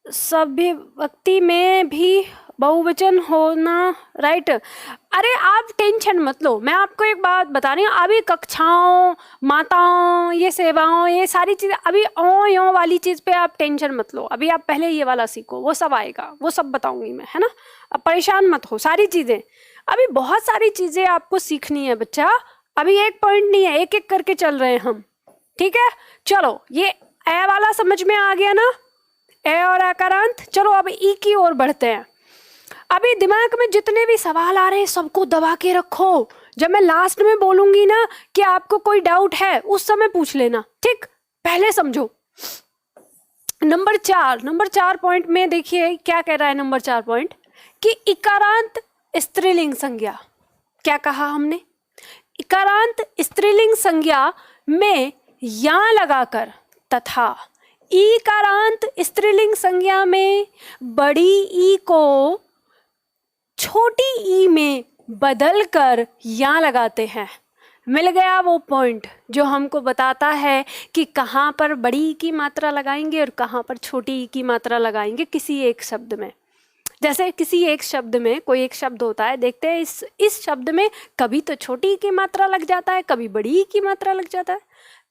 सभी व्यक्ति में भी बहुवचन होना, राइट। अरे आप टेंशन मत लो, मैं आपको एक बात बता रही हूँ। अभी कक्षाओं, माताओं, ये सेवाओं, ये सारी चीज़ें, अभी ओ यो वाली चीज़ पे आप टेंशन मत लो। अभी आप पहले ये वाला सीखो, वो सब आएगा, वो सब बताऊंगी मैं, है ना। अब परेशान मत हो, सारी चीज़ें अभी बहुत सारी चीज़ें आपको सीखनी है बच्चा। अभी एक पॉइंट नहीं है, एक एक करके चल रहे हैं हम, ठीक है। चलो ये ए वाला समझ में आ गया ना, ए और आकारांत। चलो अब ई की ओर बढ़ते हैं। अभी दिमाग में जितने भी सवाल आ रहे हैं सबको दबा के रखो। जब मैं लास्ट में बोलूंगी ना कि आपको कोई डाउट है, उस समय पूछ लेना, ठीक। पहले समझो। नंबर 4 पॉइंट में देखिए क्या कह रहा है। नंबर 4 पॉइंट कि इकारांत स्त्रीलिंग संज्ञा, क्या कहा हमने, इकारांत स्त्रीलिंग संज्ञा में या लगाकर तथा ईकारांत स्त्रीलिंग संज्ञा में बड़ी ई को छोटी ई में बदलकर या लगाते हैं। मिल गया वो पॉइंट जो हमको बताता है कि कहाँ पर बड़ी ई की मात्रा लगाएंगे और कहाँ पर छोटी ई की मात्रा लगाएंगे किसी एक शब्द में। जैसे किसी एक शब्द में कोई एक शब्द होता है, देखते हैं इस शब्द में कभी तो छोटी ई की मात्रा लग जाता है, कभी बड़ी ई की मात्रा लग जाता है।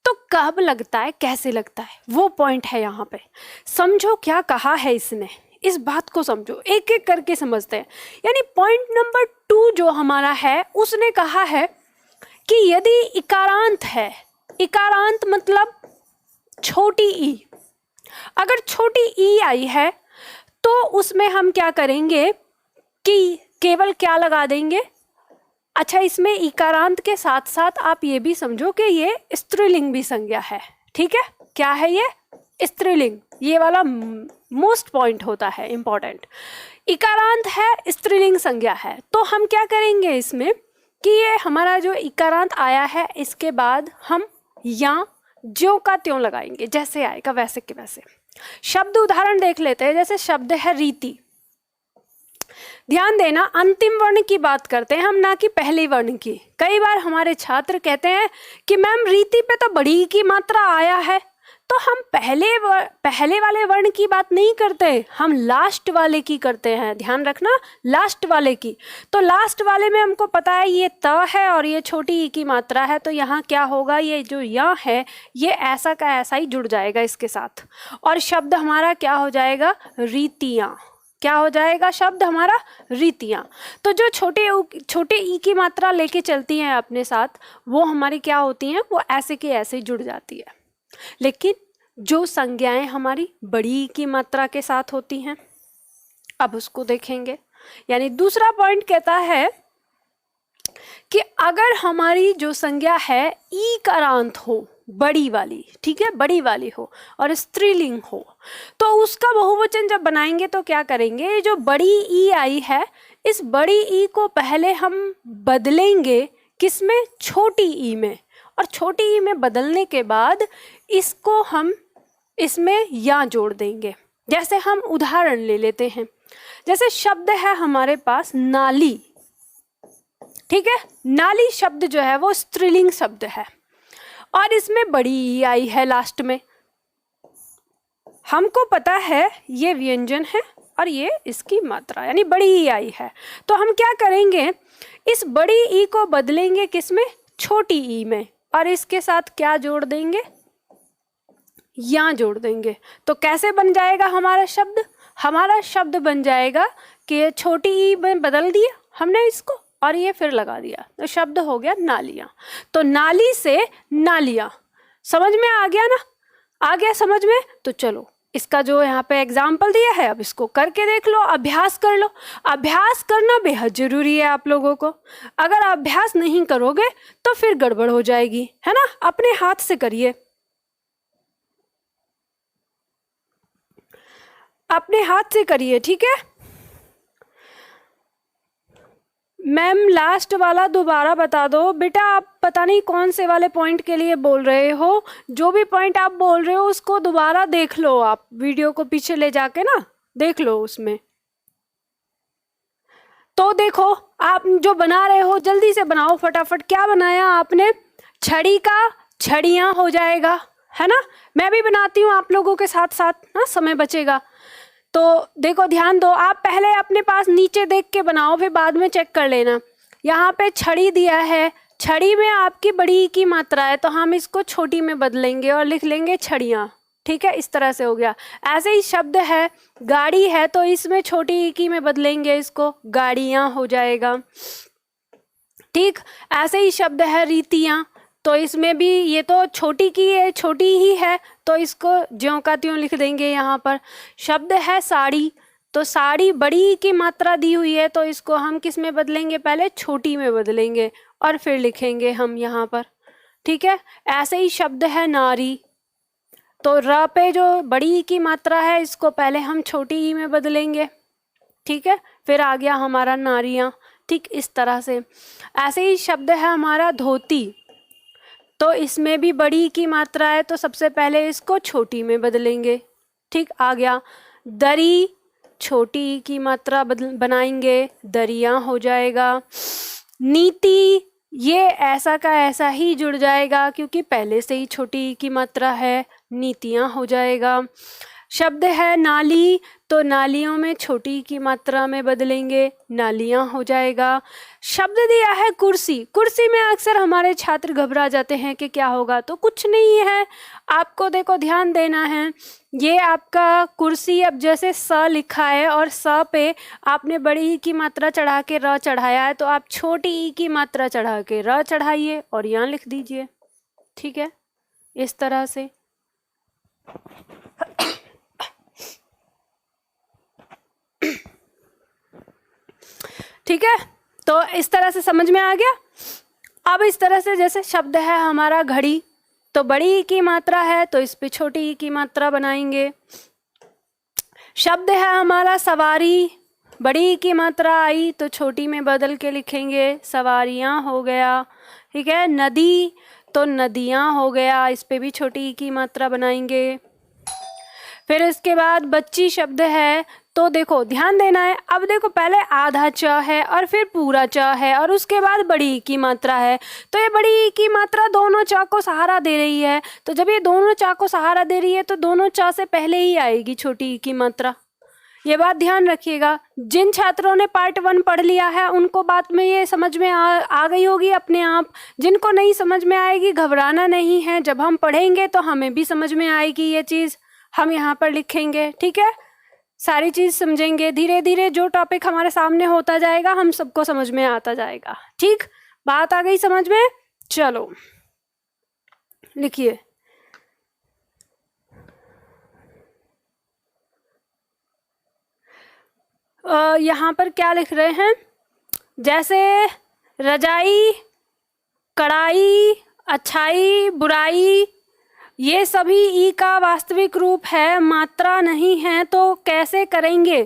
तो कब लगता है, कैसे लगता है, वो पॉइंट है यहाँ पे। समझो क्या कहा है इसने, इस बात को समझो, एक एक करके समझते हैं। यानी पॉइंट नंबर 2 जो हमारा है, उसने कहा है कि यदि इकारांत है, इकारांत मतलब छोटी ई, अगर छोटी ई आई है तो उसमें हम क्या करेंगे कि केवल क्या लगा देंगे। अच्छा, इसमें इकारांत के साथ साथ आप ये भी समझो कि ये स्त्रीलिंग भी संज्ञा है, ठीक है। क्या है ये? स्त्रीलिंग। ये वाला मोस्ट पॉइंट होता है इंपॉर्टेंट। इकारांत है, स्त्रीलिंग संज्ञा है, तो हम क्या करेंगे इसमें कि ये हमारा जो इकारांत आया है इसके बाद हम या ज्यों का त्यों लगाएंगे, जैसे आएगा वैसे के वैसे। शब्द उदाहरण देख लेते हैं। जैसे शब्द है रीति। ध्यान देना, अंतिम वर्ण की बात करते हैं हम, ना कि पहले वर्ण की। कई बार हमारे छात्र कहते हैं कि मैम रीति पे तो बड़ी की मात्रा आया है, तो हम पहले वाले वर्ण की बात नहीं करते, हम लास्ट वाले की करते हैं। ध्यान रखना, लास्ट वाले की। तो लास्ट वाले में हमको पता है ये त है और ये छोटी ई की मात्रा है, तो यहाँ क्या होगा, ये जो या है ये ऐसा का ऐसा ही जुड़ जाएगा इसके साथ, और शब्द हमारा क्या हो जाएगा, रीतियाँ। क्या हो जाएगा शब्द हमारा, रीतियाँ। तो जो छोटे ई की मात्रा लेके चलती हैं अपने साथ, वो हमारी क्या होती हैं, वो ऐसे के ऐसे जुड़ जाती है। लेकिन जो संज्ञाएं हमारी बड़ी ई की मात्रा के साथ होती हैं, अब उसको देखेंगे। यानी दूसरा पॉइंट कहता है कि अगर हमारी जो संज्ञा है ईकारांत हो, बड़ी वाली, ठीक है, बड़ी वाली हो और स्त्रीलिंग हो, तो उसका बहुवचन जब बनाएंगे तो क्या करेंगे, जो बड़ी ई आई है इस बड़ी ई को पहले हम बदलेंगे किसमें, छोटी ई में, और छोटी ई में बदलने के बाद इसको हम इसमें या जोड़ देंगे। जैसे हम उदाहरण ले लेते हैं, जैसे शब्द है हमारे पास नाली, ठीक है, नाली शब्द जो है वो स्त्रीलिंग शब्द है और इसमें बड़ी ई आई है लास्ट में। हमको पता है ये व्यंजन है और ये इसकी मात्रा यानी बड़ी ई आई है, तो हम क्या करेंगे, इस बड़ी ई को बदलेंगे किसमें, छोटी ई में, और इसके साथ क्या जोड़ देंगे, या जोड़ देंगे। तो कैसे बन जाएगा हमारा शब्द, हमारा शब्द बन जाएगा कि छोटी ई में बदल दिया हमने इसको और ये फिर लगा दिया, तो शब्द हो गया नालियाँ। तो नाली से नालियाँ, समझ में आ गया ना, आ गया समझ में। तो चलो इसका जो यहाँ पे एग्जाम्पल दिया है अब इसको करके देख लो, अभ्यास कर लो। अभ्यास करना बेहद जरूरी है आप लोगों को, अगर अभ्यास नहीं करोगे तो फिर गड़बड़ हो जाएगी, है ना। अपने हाथ से करिए, अपने हाथ से करिए, ठीक है। मैम लास्ट वाला दोबारा बता दो बेटा, आप पता नहीं कौन से वाले पॉइंट के लिए बोल रहे हो, जो भी पॉइंट आप बोल रहे हो उसको दोबारा देख लो, आप वीडियो को पीछे ले जाके ना देख लो उसमें। तो देखो आप जो बना रहे हो जल्दी से बनाओ फटाफट। क्या बनाया आपने, छड़ी का छड़ियाँ हो जाएगा, है ना। मैं भी बनाती हूँ आप लोगों के साथ साथ, हाँ समय बचेगा। तो देखो ध्यान दो, आप पहले अपने पास नीचे देख के बनाओ फिर बाद में चेक कर लेना। यहाँ पे छड़ी दिया है, छड़ी में आपकी बड़ी की मात्रा है तो हम इसको छोटी में बदलेंगे और लिख लेंगे छड़ियाँ, ठीक है। इस तरह से हो गया। ऐसे ही शब्द है गाड़ी है तो इसमें छोटी की में बदलेंगे, इसको गाड़ियाँ हो जाएगा, ठीक। ऐसे ही शब्द है रीतियाँ, तो इसमें भी ये तो छोटी की है, छोटी ही है तो इसको ज्यों का त्यों लिख देंगे यहाँ पर। शब्द है साड़ी, तो साड़ी बड़ी की मात्रा दी हुई है तो इसको हम किस में बदलेंगे, पहले छोटी में बदलेंगे और फिर लिखेंगे हम यहाँ पर, ठीक है। ऐसे ही शब्द है नारी, तो र पे जो बड़ी की मात्रा है इसको पहले हम छोटी ही में बदलेंगे, ठीक है, फिर आ गया हमारा नारियाँ, ठीक। इस तरह से ऐसे ही शब्द है हमारा धोती, तो इसमें भी बड़ी की मात्रा है तो सबसे पहले इसको छोटी में बदलेंगे, ठीक। आ गया दरी, छोटी की मात्रा बनाएंगे, दरियाँ हो जाएगा। नीति, ये ऐसा का ऐसा ही जुड़ जाएगा क्योंकि पहले से ही छोटी की मात्रा है, नीतियाँ हो जाएगा। शब्द है नाली, तो नालियों में छोटी की मात्रा में बदलेंगे, नालियाँ हो जाएगा। शब्द दिया है कुर्सी, कुर्सी में अक्सर हमारे छात्र घबरा जाते हैं कि क्या होगा, तो कुछ नहीं है, आपको देखो ध्यान देना है। ये आपका कुर्सी, अब जैसे स लिखा है और स पे आपने बड़ी ई की मात्रा चढ़ा के र चढ़ाया है, तो आप छोटी ई की मात्रा चढ़ा के र चढ़ाइए और यहाँ लिख दीजिए, ठीक है, इस तरह से। ठीक है, तो इस तरह से समझ में आ गया। अब इस तरह से जैसे शब्द है हमारा घड़ी, तो बड़ी ई की मात्रा है तो इस पे छोटी ई की मात्रा बनाएंगे। शब्द है हमारा सवारी, बड़ी ई की मात्रा आई तो छोटी में बदल के लिखेंगे, सवारियाँ हो गया, ठीक है। नदी, तो नदियाँ हो गया, इस पे भी छोटी ई की मात्रा बनाएंगे। फिर इसके बाद बच्ची शब्द है, तो देखो ध्यान देना है। अब देखो पहले आधा च है और फिर पूरा च है और उसके बाद बड़ी ई की मात्रा है, तो ये बड़ी ई की मात्रा दोनों च को सहारा दे रही है, तो जब ये दोनों च को सहारा दे रही है तो दोनों च से पहले ही आएगी छोटी ई की मात्रा। ये बात ध्यान रखिएगा। जिन छात्रों ने पार्ट 1 पढ़ लिया है उनको बात में ये समझ में आ गई होगी अपने आप। जिनको नहीं समझ में आएगी घबराना नहीं है, जब हम पढ़ेंगे तो हमें भी समझ में आएगी ये चीज़, हम यहाँ पर लिखेंगे, ठीक है। सारी चीज़ समझेंगे, धीरे धीरे जो टॉपिक हमारे सामने होता जाएगा हम सबको समझ में आता जाएगा, ठीक। बात आ गई समझ में, चलो लिखिए। यहाँ पर क्या लिख रहे हैं, जैसे रजाई, कड़ाई, अच्छाई, बुराई, ये सभी ई का वास्तविक रूप है, मात्रा नहीं है, तो कैसे करेंगे।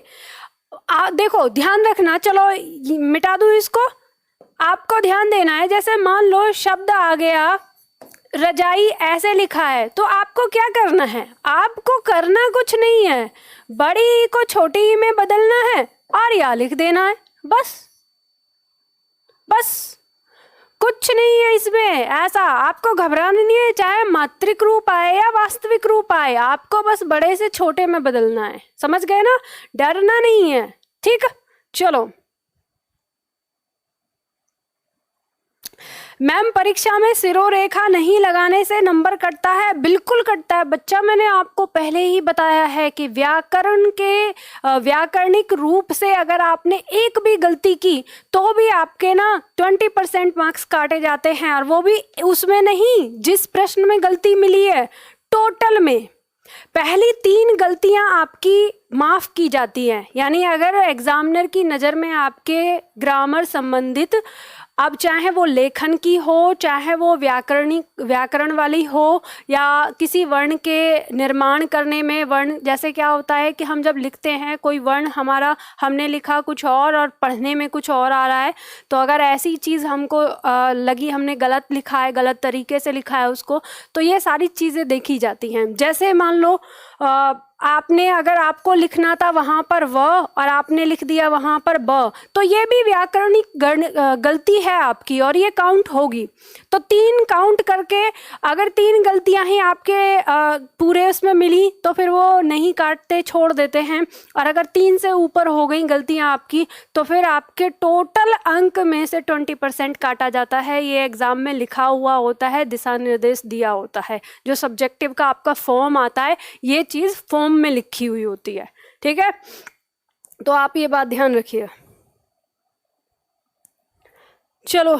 देखो ध्यान रखना, चलो मिटा दूँ इसको। आपको ध्यान देना है, जैसे मान लो शब्द आ गया रजाई, ऐसे लिखा है, तो आपको क्या करना है, आपको करना कुछ नहीं है, बड़ी ई को छोटी ई में बदलना है और या लिख देना है, बस कुछ नहीं है इसमें ऐसा। आपको घबराना नहीं है, चाहे मात्रिक रूप आए या वास्तविक रूप आए, आपको बस बड़े से छोटे में बदलना है, समझ गए ना, डरना नहीं है, ठीक। चलो मैम परीक्षा में सिरोरेखा नहीं लगाने से नंबर कटता है? बिल्कुल कटता है बच्चा, मैंने आपको पहले ही बताया है कि व्याकरण के व्याकरणिक रूप से अगर आपने एक भी गलती की तो भी आपके ना 20% मार्क्स काटे जाते हैं, और वो भी उसमें नहीं जिस प्रश्न में गलती मिली है, टोटल में पहली 3 गलतियां आपकी माफ की जाती हैं। यानी अगर एग्जामिनर की नज़र में आपके ग्रामर संबंधित, अब चाहे वो लेखन की हो, चाहे वो व्याकरण वाली हो, या किसी वर्ण के निर्माण करने में, वर्ण जैसे क्या होता है कि हम जब लिखते हैं कोई वर्ण हमारा, हमने लिखा कुछ और पढ़ने में कुछ और आ रहा है, तो अगर ऐसी चीज़ हमको लगी हमने गलत लिखा है, गलत तरीके से लिखा है उसको, तो ये सारी चीज़ें देखी जाती हैं। जैसे मान लो आपने, अगर आपको लिखना था वहाँ पर व और आपने लिख दिया वहाँ पर ब, तो ये भी व्याकरणिक गलती है आपकी और ये काउंट होगी। तो 3 काउंट करके, अगर 3 गलतियाँ ही आपके पूरे उसमें मिली तो फिर वो नहीं काटते, छोड़ देते हैं, और अगर 3 से ऊपर हो गई गलतियाँ आपकी तो फिर आपके टोटल अंक में से 20% काटा जाता है। ये एग्ज़ाम में लिखा हुआ होता है, दिशा निर्देश दिया होता है, जो सब्जेक्टिव का आपका फॉर्म आता है ये चीज़ फॉर्म में लिखी हुई होती है, ठीक है। तो आप ये बात ध्यान रखिए। चलो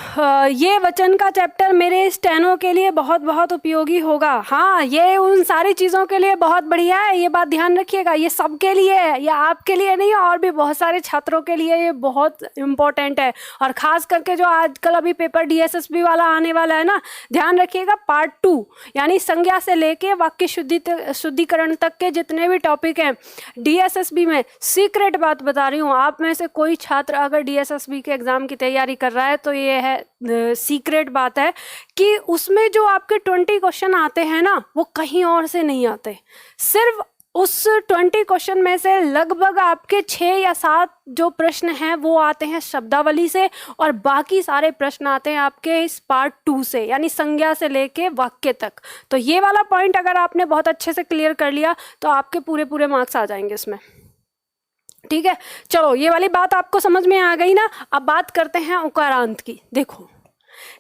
ये वचन का चैप्टर मेरे स्टेनो के लिए बहुत बहुत उपयोगी होगा। हाँ, ये उन सारी चीज़ों के लिए बहुत बढ़िया है, ये बात ध्यान रखिएगा, ये सबके लिए है, ये आपके लिए नहीं, और भी बहुत सारे छात्रों के लिए ये बहुत इम्पोर्टेंट है। और ख़ास करके जो आजकल अभी पेपर DSSB वाला आने वाला है ना, ध्यान रखिएगा, पार्ट 2 यानी संज्ञा से लेके वाक्य शुद्धिकरण तक के जितने भी टॉपिक हैं DSSB में, सीक्रेट बात बता रही हूँ, आप में से कोई छात्र अगर DSSB के एग्ज़ाम की तैयारी कर रहा है तो ये है सीक्रेट बात है कि उसमें जो आपके 20 क्वेश्चन आते हैं ना, वो कहीं और से नहीं आते। सिर्फ उस 20 क्वेश्चन में से लगभग आपके 6 या 7 जो प्रश्न हैं वो आते हैं शब्दावली से, और बाकी सारे प्रश्न आते हैं आपके इस पार्ट 2 से, यानी संज्ञा से लेके वाक्य तक। तो ये वाला पॉइंट अगर आपने बहुत अच्छे से क्लियर कर लिया तो आपके पूरे मार्क्स आ जाएंगे इसमें, ठीक है। चलो ये वाली बात आपको समझ में आ गई ना। अब बात करते हैं उकारांत की। देखो,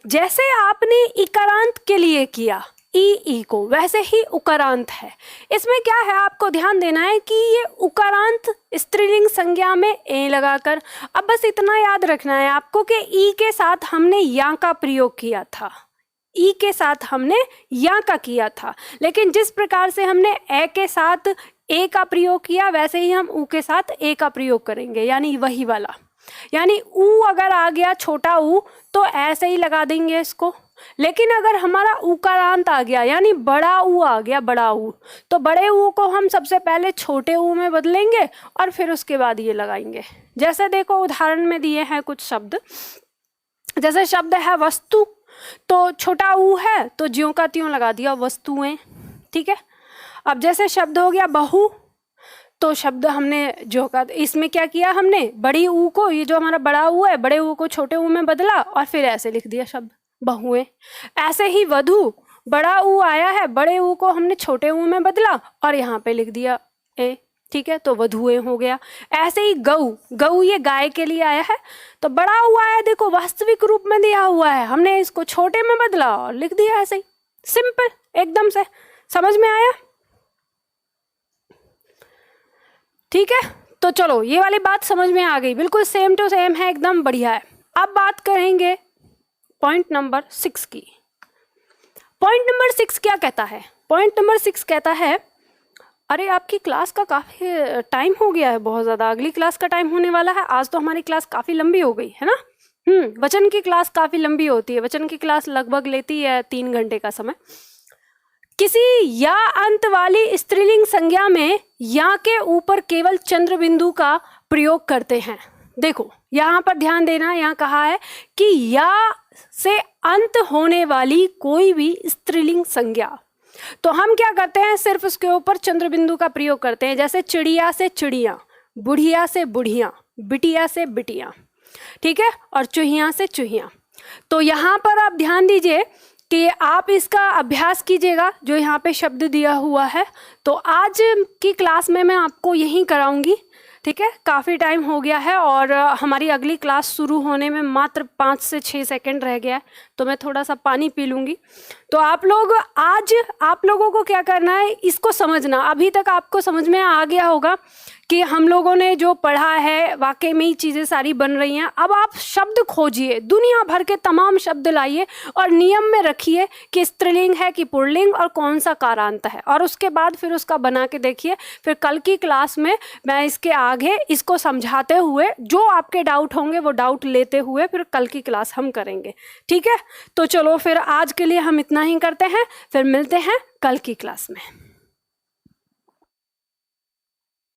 जैसे आपने इकारांत के लिए किया ई को, वैसे ही उकारांत है। इसमें क्या है, आपको ध्यान देना है कि ये उकारांत स्त्रीलिंग संज्ञा में ए लगाकर, अब बस इतना याद रखना है आपको कि ई के साथ हमने या का प्रयोग किया था, ई के साथ हमने या का किया था, लेकिन जिस प्रकार से हमने ए के साथ ए का प्रयोग किया वैसे ही हम ऊ के साथ ए का प्रयोग करेंगे, यानी वही वाला। यानी ऊ अगर आ गया छोटा ऊ तो ऐसे ही लगा देंगे इसको, लेकिन अगर हमारा उकारांत आ गया यानी बड़ा ऊ आ गया, बड़ा ऊ, तो बड़े ऊ को हम सबसे पहले छोटे ऊ में बदलेंगे और फिर उसके बाद ये लगाएंगे। जैसे देखो उदाहरण में दिए हैं कुछ शब्द, जैसे शब्द है वस्तु, तो छोटा ऊ है तो ज्यों का त्यों लगा दिया वस्तुएं, ठीक है। अब जैसे शब्द हो गया बहु, तो शब्द हमने जो का, इसमें क्या किया हमने, बड़ी ऊ को, ये जो हमारा बड़ा ऊ है, बड़े ऊ को छोटे ऊ में बदला और फिर ऐसे लिख दिया शब्द बहुएं। ऐसे ही वधु, बड़ा ऊ आया है, बड़े ऊ को हमने छोटे ऊ में बदला और यहाँ पे लिख दिया ए, ठीक है, तो वधुएं हो गया। ऐसे ही गऊ, गऊ ये गाय के लिए आया है, तो बड़ा ऊ आया, देखो वास्तविक रूप में दिया हुआ है, हमने इसको छोटे में बदला और लिख दिया ऐसे ही, सिंपल एकदम से। समझ में आया? ठीक है, तो चलो ये वाली बात समझ में आ गई, बिल्कुल सेम टू सेम है, एकदम बढ़िया है। अब बात करेंगे पॉइंट नंबर 6 की। पॉइंट नंबर 6 क्या कहता है? पॉइंट नंबर 6 कहता है, अरे आपकी क्लास का काफ़ी टाइम हो गया है, बहुत ज़्यादा, अगली क्लास का टाइम होने वाला है। आज तो हमारी क्लास काफ़ी लंबी हो गई है ना। वचन की क्लास काफ़ी लंबी होती है, वचन की क्लास लगभग लेती है 3 घंटे का समय। किसी या अंत वाली स्त्रीलिंग संज्ञा में या के ऊपर केवल चंद्र बिंदु का प्रयोग करते हैं। देखो यहाँ पर ध्यान देना, यहाँ कहा है कि या से अंत होने वाली कोई भी स्त्रीलिंग संज्ञा। तो हम क्या करते हैं, सिर्फ उसके ऊपर चंद्र बिंदु का प्रयोग करते हैं, जैसे चिड़िया से चिड़िया, बुढ़िया से बुढ़िया, बिटिया से बिटिया, ठीक है, और चूहिया से चूहिया। तो यहाँ पर आप ध्यान दीजिए कि आप इसका अभ्यास कीजिएगा जो यहाँ पे शब्द दिया हुआ है। तो आज की क्लास में मैं आपको यही कराऊंगी, ठीक है। काफ़ी टाइम हो गया है और हमारी अगली क्लास शुरू होने में मात्र 5 से 6 सेकंड रह गया है, तो मैं थोड़ा सा पानी पी लूँगी। तो आप लोग आज, आप लोगों को क्या करना है, इसको समझना। अभी तक आपको समझ में आ गया होगा कि हम लोगों ने जो पढ़ा है वाकई में ही चीज़ें सारी बन रही हैं। अब आप शब्द खोजिए, दुनिया भर के तमाम शब्द लाइए और नियम में रखिए कि स्त्रीलिंग है कि पुल्लिंग और कौन सा कारांत है, और उसके बाद फिर उसका बना के देखिए। फिर कल की क्लास में मैं इसके आगे इसको समझाते हुए जो आपके डाउट होंगे वो डाउट लेते हुए फिर कल की क्लास हम करेंगे, ठीक है। तो चलो फिर आज के लिए हम इतना ही करते हैं, फिर मिलते हैं कल की क्लास में।